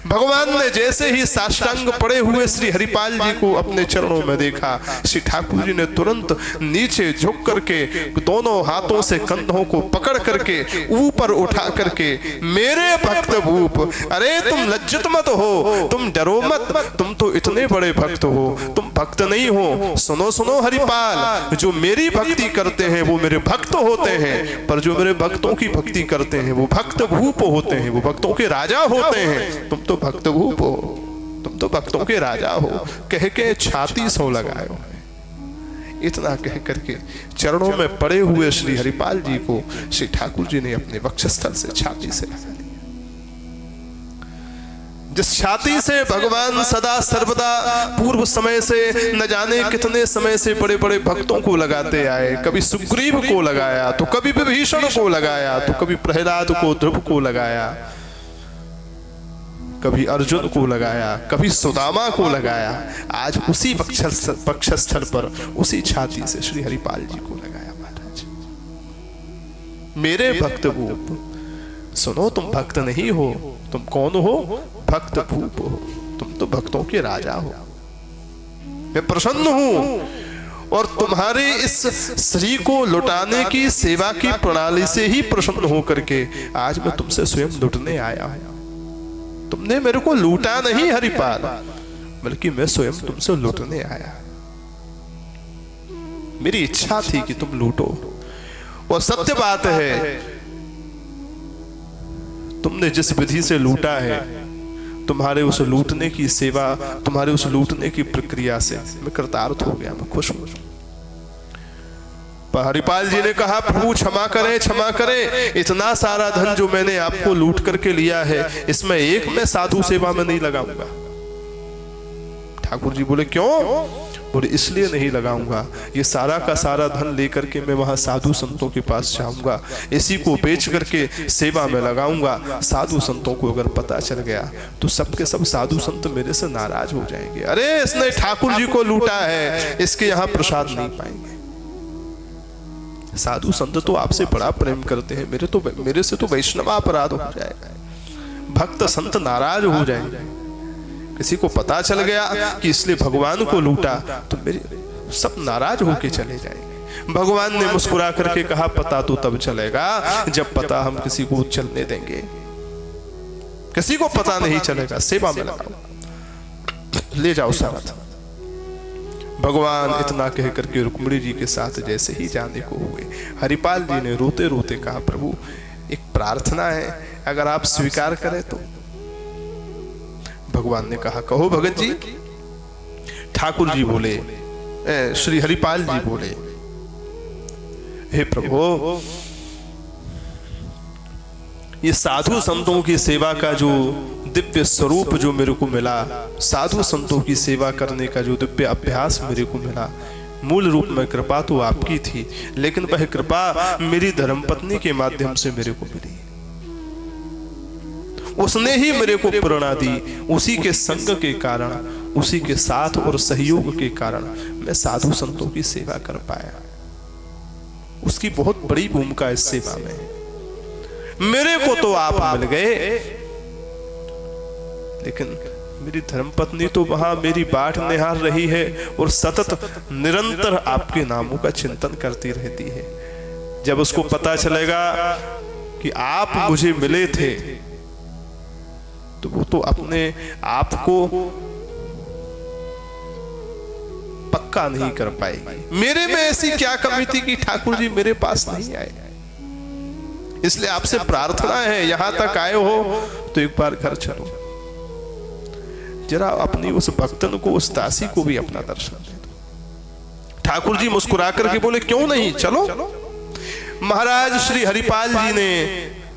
S1: भगवान ने जैसे ही साष्टांग पड़े हुए श्री हरिपाल जी को अपने चरणों में देखा, श्री ठाकुर जी ने तुरंत नीचे झुक करके दोनों हाथों से कंधों को पकड़ करके ऊपर उठा करके, मेरे भक्त भूप, अरे तुम लज्जित मत हो, तुम डरो मत, तुम तो इतने बड़े भक्त हो, तुम भक्त नहीं हो। सुनो हरिपाल, जो मेरी भक्ति करते हैं वो मेरे भक्त होते हैं, पर जो मेरे भक्तों की भक्ति करते हैं वो भक्त भूप होते हैं, वो भक्तों के राजा होते हैं। तुम तो भक्त भूप हो, तुम तो भक्तों के राजा हो, कह के छाती सो लगायो। इतना कह करके चरणों में पड़े हुए श्री हरिपाल जी को श्री ठाकुर जी ने अपने वक्षस्थल से छाती से लगा दिया। जिस छाती से भगवान सदा सर्वदा पूर्व समय से न जाने कितने समय से बड़े बड़े भक्तों को लगाते आए। कभी सुग्रीव को लगाया, तो कभी विभीषण को लगाया, तो कभी प्रहलाद को, ध्रुव को लगाया, कभी अर्जुन को लगाया, कभी सुदामा को लगाया। आज उसी वक्षस्थल पर उसी छाती से श्री हरिपाल जी को लगाया। महाराज, मेरे भक्त भूप, सुनो तुम भक्त नहीं हो, तुम कौन हो? भक्त भूप हो, तुम तो भक्तों के राजा हो। मैं प्रसन्न हूं और तुम्हारे इस श्री को लुटाने की सेवा की प्रणाली से ही प्रसन्न होकर के आज मैं तुमसे स्वयं लुटने आया हूं। तुमने मेरे को लूटा नहीं हरिपाल, बल्कि मैं स्वयं तुमसे लूटने आया। मेरी इच्छा थी कि तुम लूटो और सत्य बात है, तुमने जिस विधि से लूटा है, तुम्हारे उस लूटने की सेवा, तुम्हारे उस लूटने की प्रक्रिया से मैं कृतार्थ हो गया, मैं खुश हूं। हरिपाल जी ने कहा, प्रभु क्षमा करें, इतना सारा धन जो मैंने आपको लूट करके लिया है, इसमें एक मैं साधु सेवा में नहीं लगाऊंगा। ठाकुर जी बोले, क्यों? बोले, इसलिए नहीं लगाऊंगा, ये सारा का सारा धन लेकर के मैं वहां साधु संतों के पास जाऊंगा, इसी को बेच करके सेवा में लगाऊंगा। साधु संतों को अगर पता चल गया तो सबके सब साधु संत मेरे से नाराज हो जाएंगे। अरे इसने ठाकुर जी को लूटा है, इसके यहाँ प्रसाद नहीं पाएंगे। साधु संत तो आपसे बड़ा प्रेम करते हैं, मेरे से तो वैष्णव अपराध हो जाएगा, भक्त संत नाराज हो जाएंगे। किसी को पता चल गया कि इसलिए भगवान को लूटा तो मेरे सब नाराज होके चले जाएंगे। भगवान ने मुस्कुरा करके कहा, पता तो तब चलेगा जब पता हम किसी को चलने देंगे, किसी को पता नहीं चलेगा। सेवा में लगाओ, ले जाओ साथ। भगवान इतना कह करके रुक्मिणी जी के साथ जैसे ही जाने को हुए, हरिपाल जी ने रोते रोते कहा, प्रभु एक प्रार्थना है, अगर आप स्वीकार करें तो। भगवान ने कहा, कहो भगत जी। ठाकुर जी बोले, श्री हरिपाल जी बोले, हे प्रभु, ये साधु संतों की सेवा का जो दिव्य स्वरूप जो मेरे को मिला, साधु संतों की सेवा करने का जो दिव्य अभ्यास मेरे को मिला, मूल रूप में कृपा तो आपकी थी, लेकिन वह कृपा मेरी धर्मपत्नी के माध्यम से मेरे को मिली। उसने ही मेरे को प्रेरणा दी, उसी के संग के कारण, उसी के साथ और सहयोग के कारण मैं साधु संतों की सेवा कर पाया। उसकी बहुत बड़ी भूमिका इस सेवा में। मेरे को तो आप मिल गए, लेकिन मेरी धर्मपत्नी तो वहां मेरी बाट निहार रही है और सतत निरंतर आपके नामों का चिंतन करती रहती है। जब उसको पता चलेगा कि आप मुझे मिले थे तो वो तो अपने आप को पक्का नहीं कर पाएगी। मेरे में ऐसी क्या कमी थी कि ठाकुर जी मेरे पास नहीं आए। इसलिए आपसे प्रार्थना है, यहां तक आए हो तो एक बार घर चलो, जरा अपनी उस भक्तन को, उस दासी को भी अपना दर्शन दे दो। ठाकुर जी मुस्कुरा करके बोले क्यों नहीं, चलो। महाराज श्री हरिपाल जी ने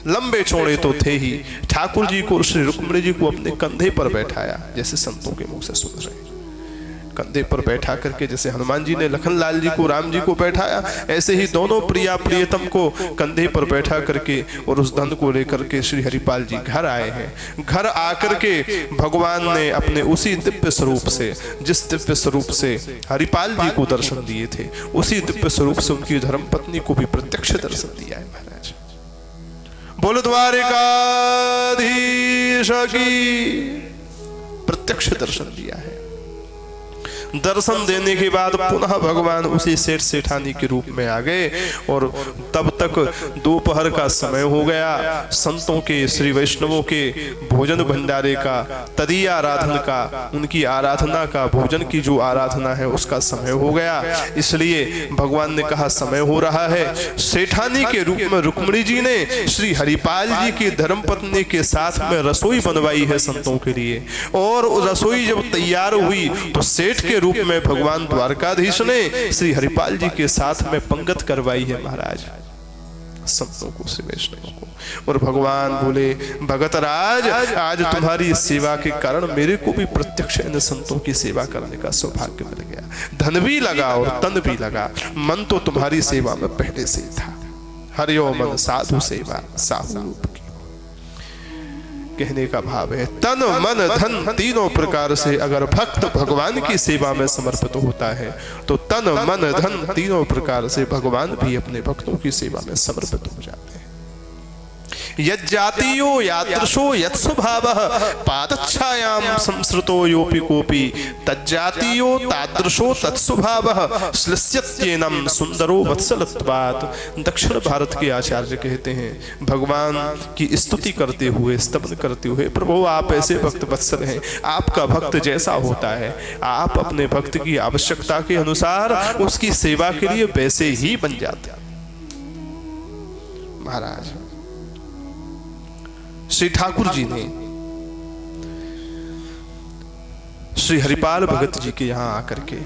S1: लंबे चौड़े तो थे ही, ठाकुर जी को, श्री रुक्मिणी जी को अपने कंधे पर बैठाया, जैसे संतों के मुख से सुन रहे, कंधे पर बैठा करके जैसे हनुमान जी ने लखनलाल जी को, राम जी को बैठाया, ऐसे ही दोनों प्रिया प्रियतम को कंधे पर बैठा करके और उस धन को लेकर के श्री हरिपाल जी घर आए हैं। घर आकर के भगवान ने अपने उसी दिव्य स्वरूप से, जिस दिव्य स्वरूप से हरिपाल जी को दर्शन दिए थे, उसी दिव्य स्वरूप से उनकी धर्मपत्नी को भी प्रत्यक्ष दर्शन दिया है। महाराज बोलो द्वारिकाधीश की, प्रत्यक्ष दर्शन दिया है। दर्शन देने के बाद पुनः भगवान उसी सेठ सेठानी के रूप में आ गए और तब तक दोपहर का समय हो गया। संतों के, श्री वैष्णवों के भोजन भंडारे का, तदीय आराधन का, उनकी आराधना का, भोजन की जो आराधना है उसका समय हो गया। इसलिए भगवान ने कहा समय हो रहा है। सेठानी के रूप में रुक्मिणी जी ने श्री हरिपाल जी की धर्मपत्नी के साथ में रसोई बनवाई है संतों के लिए, और रसोई जब तैयार हुई तो सेठ के रूप में भगवान द्वारकाधीश ने श्री हरिपाल जी के साथ में पंगत करवाई है महाराज संतों को, श्री वैष्णवों को। और भगवान बोले भगत राज, आज तुम्हारी सेवा के कारण मेरे को भी प्रत्यक्ष इन संतों की सेवा करने का सौभाग्य मिल गया। धन भी लगा और तन भी लगा, मन तो तुम्हारी सेवा में पहले से ही था। हरिओ मन साधु सेवा साहू रूप की। कहने का भाव है तन मन धन तीनों प्रकार से अगर भक्त भगवान की सेवा में समर्पित होता है तो तन मन धन तीनों प्रकार से भगवान भी अपने भक्तों की सेवा में समर्पित हो जाते हैं। यज्जातीयो यादृशो यत्स्वभावः पादच्छायां संसृतो योपि कोपि तज्जातीयो तादृशो तत्स्वभावः श्लिष्यत्येनं सुंदरो वत्सलत्वात्। दक्षिण भारत के आचार्य कहते हैं भगवान की स्तुति करते हुए, स्तवन करते हुए, प्रभु आप ऐसे भक्त वत्सल हैं, आपका भक्त जैसा होता है आप अपने भक्त की आवश्यकता के अनुसार उसकी सेवा के लिए वैसे ही बन जाते हैं। महाराज श्री ठाकुर जी ने श्री हरिपाल भगत जी के यहां आकर के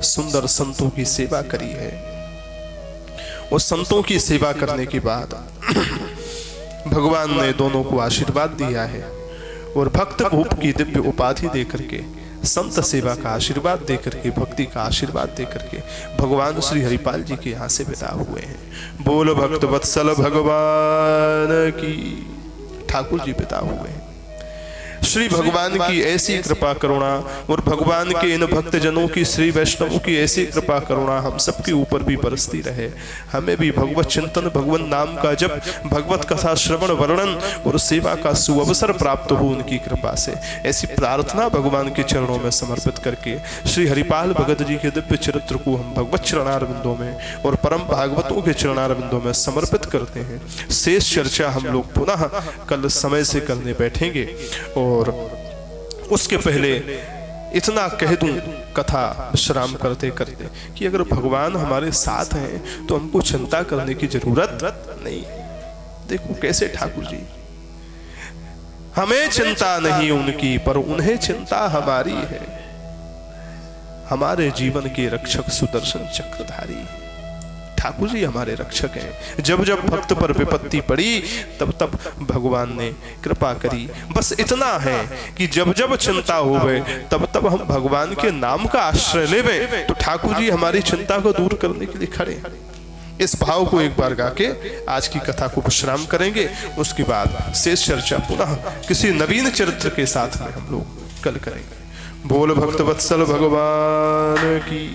S1: सुंदर संतों की सेवा करी है। और संतों की सेवा करने के बाद भगवान ने दोनों को आशीर्वाद दिया है और भक्त भूप की दिव्य उपाधि देकर के, संत सेवा का आशीर्वाद देकर के, भक्ति का आशीर्वाद देकर के भगवान श्री हरिपाल जी के यहाँ से विदा हुए हैं। बोल भक्त वत्सल भगवान की। ठाकुर जी पिता हुए हैं। श्री भगवान की ऐसी कृपा करुणा और भगवान के इन भक्तजनों की, श्री वैष्णवों की ऐसी कृपा करुणा हम सबके ऊपर भी बरसती रहे। हमें भी भगवत चिंतन, भगवत नाम का जप, भगवत कथा श्रवण वर्णन और सेवा का सुअवसर प्राप्त हो उनकी कृपा से। ऐसी प्रार्थना भगवान के चरणों में समर्पित करके श्री हरिपाल भगत जी के दिव्य चरित्र को हम भगवत चरणारविंदों में और परम भागवतों के चरणारविंदों में समर्पित करते हैं। शेष चर्चा हम लोग पुनः कल समय से करने बैठेंगे। और उसके पहले इतना कह दूं कथा विश्राम करते करते कि अगर भगवान हमारे साथ हैं तो हमको चिंता करने की जरूरत नहीं है। देखो कैसे ठाकुर जी, हमें चिंता नहीं उनकी पर उन्हें चिंता हमारी है। हमारे जीवन के रक्षक सुदर्शन चक्रधारी ठाकुर जी हमारे रक्षक हैं। जब जब भक्त पर विपत्ति पड़ी तब तब भगवान ने कृपा करी। बस इतना है कि जब जब चिंता हो गए तब तब हम भगवान के नाम का आश्रय लेवे तो ठाकुर जी हमारी चिंता को दूर करने के लिए खड़े। इस भाव को एक बार गा के आज की कथा को विश्राम करेंगे। उसके बाद शेष चर्चा पुनः किसी नवीन चरित्र के साथ में हम लोग कल करेंगे। बोल भक्त वत्सल भगवान की।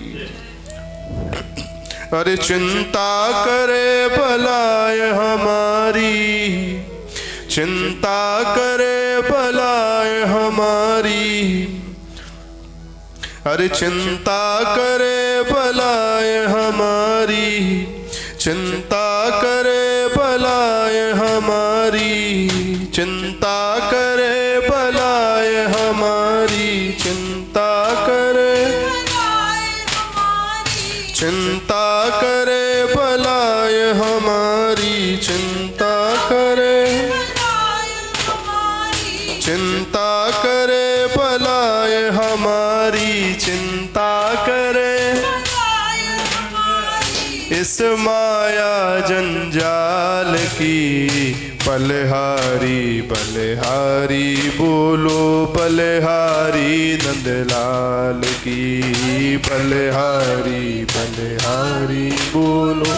S1: अरे चिंता करे भलाय हमारी, चिंता करे भलाय हमारी। अरे चिंता करे भलाए हमारी, चिंता करे भलाए हमारी, चिंता करे भलाए हमारी, चिंता करे, चिंता करे भलाए हमारी, चिंता करे, चिंता करे भलाए हमारी, चिंता करे। इस माया जंजाल की बलिहारी बलिहारी बोलो, बलिहारी नंदलाल की बलिहारी बलिहारी बोलो,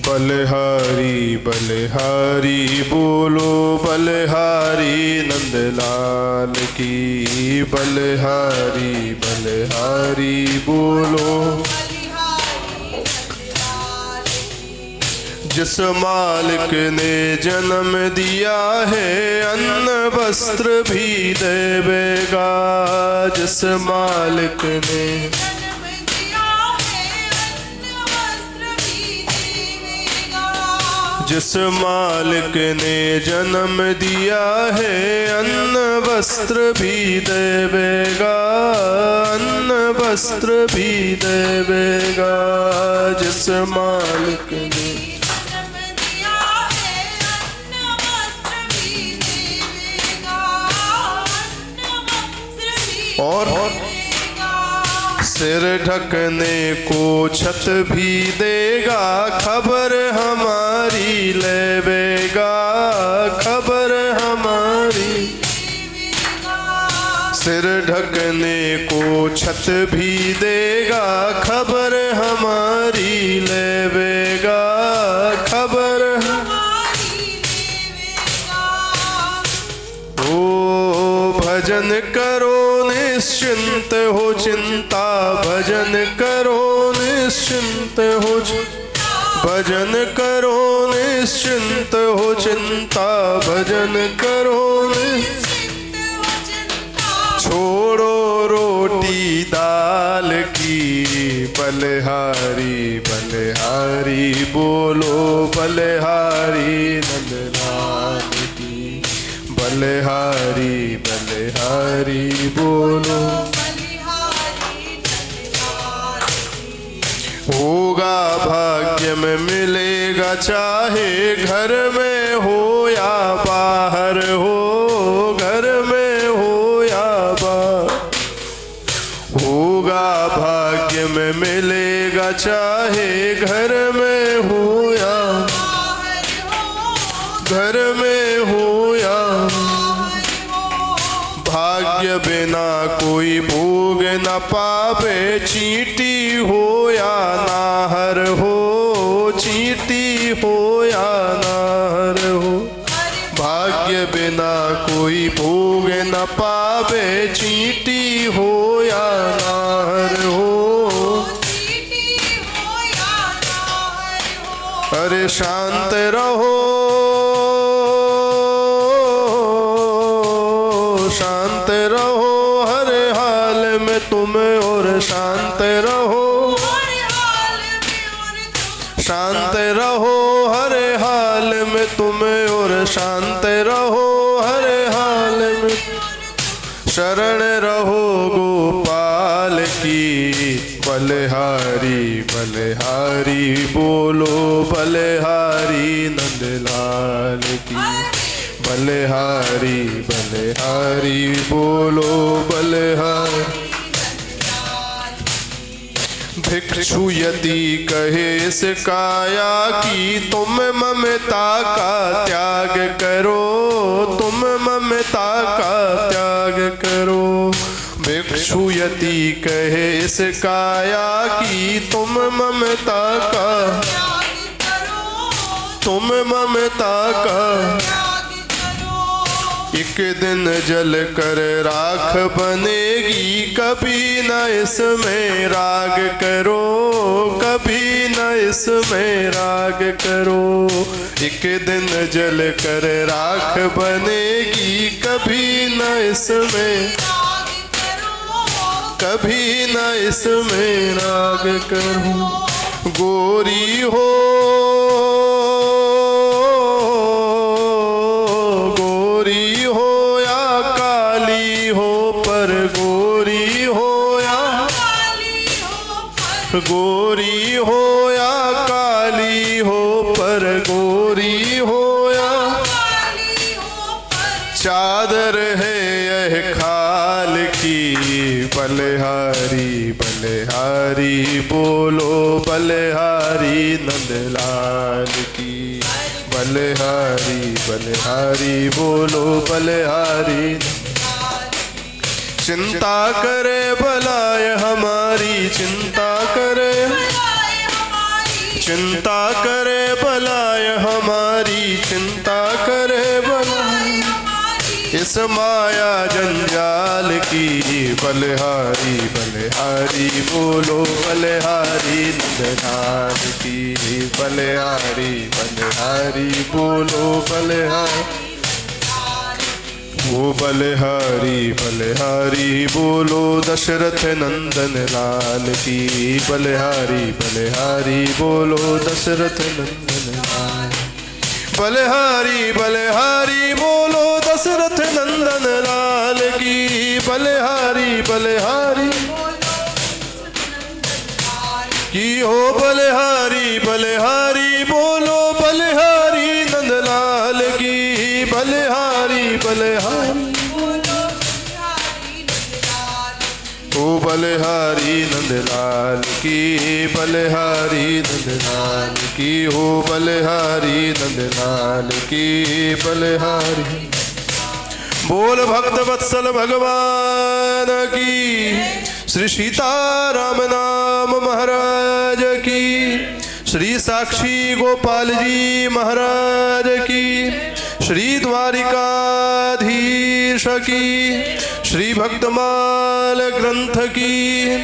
S1: बलिहारी बलिहारी बोलो, बलिहारी नंदलाल की बलिहारी बलिहारी बोलो। जिस मालिक ने जन्म दिया है अन्न वस्त्र भी देवेगा, जिस मालिक ने जिस मालिक ने जन्म दिया है अन्न वस्त्र भी देवेगा, अन्न वस्त्र भी देवेगा, जिस मालिक ने जन्म दिया है अन्न वस्त्र भी देवेगा, अन्न वस्त्र भी और सिर ढकने को छत भी देगा, खबर हमारी लेवेगा, खबर हमारी। सिर ढकने को छत भी देगा, खबर हमारी लेवेगा, खबर हमारी लेवेगा। ओ भजन करो निश्चिंत हो चिंता, भजन करो निश्चिंत हो, भजन करो निश्चिंत हो चिंता, भजन करो निश्चिंत हो चिंता। छोड़ो रोटी दाल की बलिहारी बलिहारी बोलो, बलिहारी नंदलाल की बलिहारी बलिहारी बोलो। होगा भाग्य में मिलेगा चाहे घर में हो या बाहर हो, घर में हो या बाहर। होगा भाग्य में मिलेगा चाहे घर में हो या घर में हो या। भाग्य बिना कोई भोग न पावे, चींटी हो या नाहर हो, चींटी हो या नाहर हो। भाग्य बिना कोई भोग न पावे, चींटी हो या नाहर हो। अरे शांत रहो शांत रहो हर हाल में तुम, और शांत रहो शांत रहो हर हाल में तुम, और शांत रहो हर हाल में। शरण रहो गोपाल की बलिहारी बलिहारी बोलो, बलिहारी नंदलाल की बलिहारी बलिहारी बोलो, बलिहारी। भिक्षु यदि कहे इस काया की तुम ममता का त्याग करो, तुम ममता का त्याग करो। भिक्षु यदि कहे इस काया की तुम ममता का, तुम ममता का। एक दिन जल कर राख बनेगी, कभी न इसमें राग करो, कभी न इसमें राग करो। एक दिन जल कर राख बनेगी, कभी न इसमें कभी न इसमें राग करूं। गोरी हो गोरी हो या काली हो, पर गोरी हो या गोरी हो या काली हो, पर गोरी हो या चादर है यह खाल की। बलिहारी बलिहारी बोलो बलिहारी नंदलाल की। बलिहारी बलिहारी बोलो बलिहारी। चिंता करे भलाय हमारी, चिंता करे चिंता करे भलाय हमारी, चिंता करे भलाय इस माया जंजाल की। बलिहारी बलिहारी बोलो बलिहारी नंदलाल की। बलिहारी बलिहारी बोलो बलिहारी। वो बलिहारी बलिहारी बोलो दशरथ नंदन लाल की। बलिहारी बलिहारी बोलो दशरथ नंदन लाल। बलिहारी बलिहारी बोलो दशरथ नंदन लाल की। बलिहारी बलिहारी की हो। बलिहारी बलिहारी बोलो बलिहारी नंदलाल की। बलिहारी बलिहारी ओ बलिहारी नंदलाल की। बलिहारी नंदलाल की हो। बलिहारी नंदलाल की। बलिहारी बोल भक्त वत्सल भगवान की। श्री सीताराम नाम महाराज की। श्री साक्षी गोपाल जी महाराज की। श्री द्वारिकाधीश की। श्री भक्तमाल ग्रंथ की।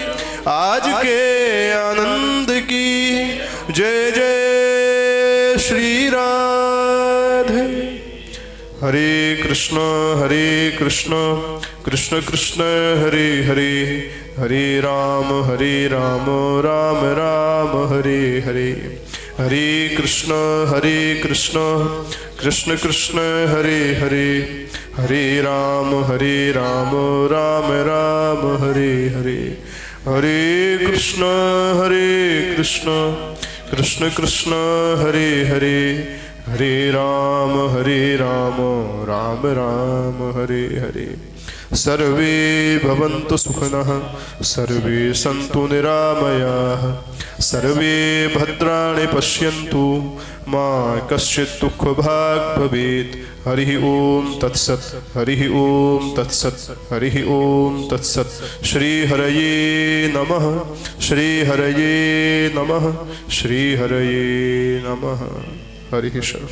S1: आज के आनंद की। जय जय श्री राधे। हरे कृष्ण कृष्ण कृष्ण हरे हरे, हरे राम राम राम हरे हरे। हरे कृष्ण कृष्ण कृष्ण हरे हरे, हरे राम राम राम हरे हरे। हरे कृष्ण कृष्ण कृष्ण हरे हरे, हरे राम राम राम हरे हरे। सर्वे भवन्तु सुखिनः, सर्वे सन्तु निरामयाः, सर्वे भद्राणि पश्यन्तु, मा कश्चित् दुःखभाग् भवेत्। हरि ओम तत्सत्, हरि ओम तत्सत्, हरि ओम तत्सत्। श्री हरये नमः, श्री हरये नमः, श्री हरये नमः। हरि शरण।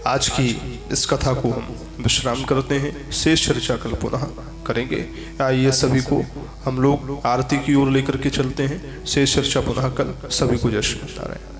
S1: आज की इस कथा को हम विश्राम करते हैं, शेष चर्चा कल पुनः करेंगे। आइए सभी को हम लोग आरती की ओर लेकर के चलते हैं। शेष चर्चा पुनः कल। सभी को जय श्री नारायण।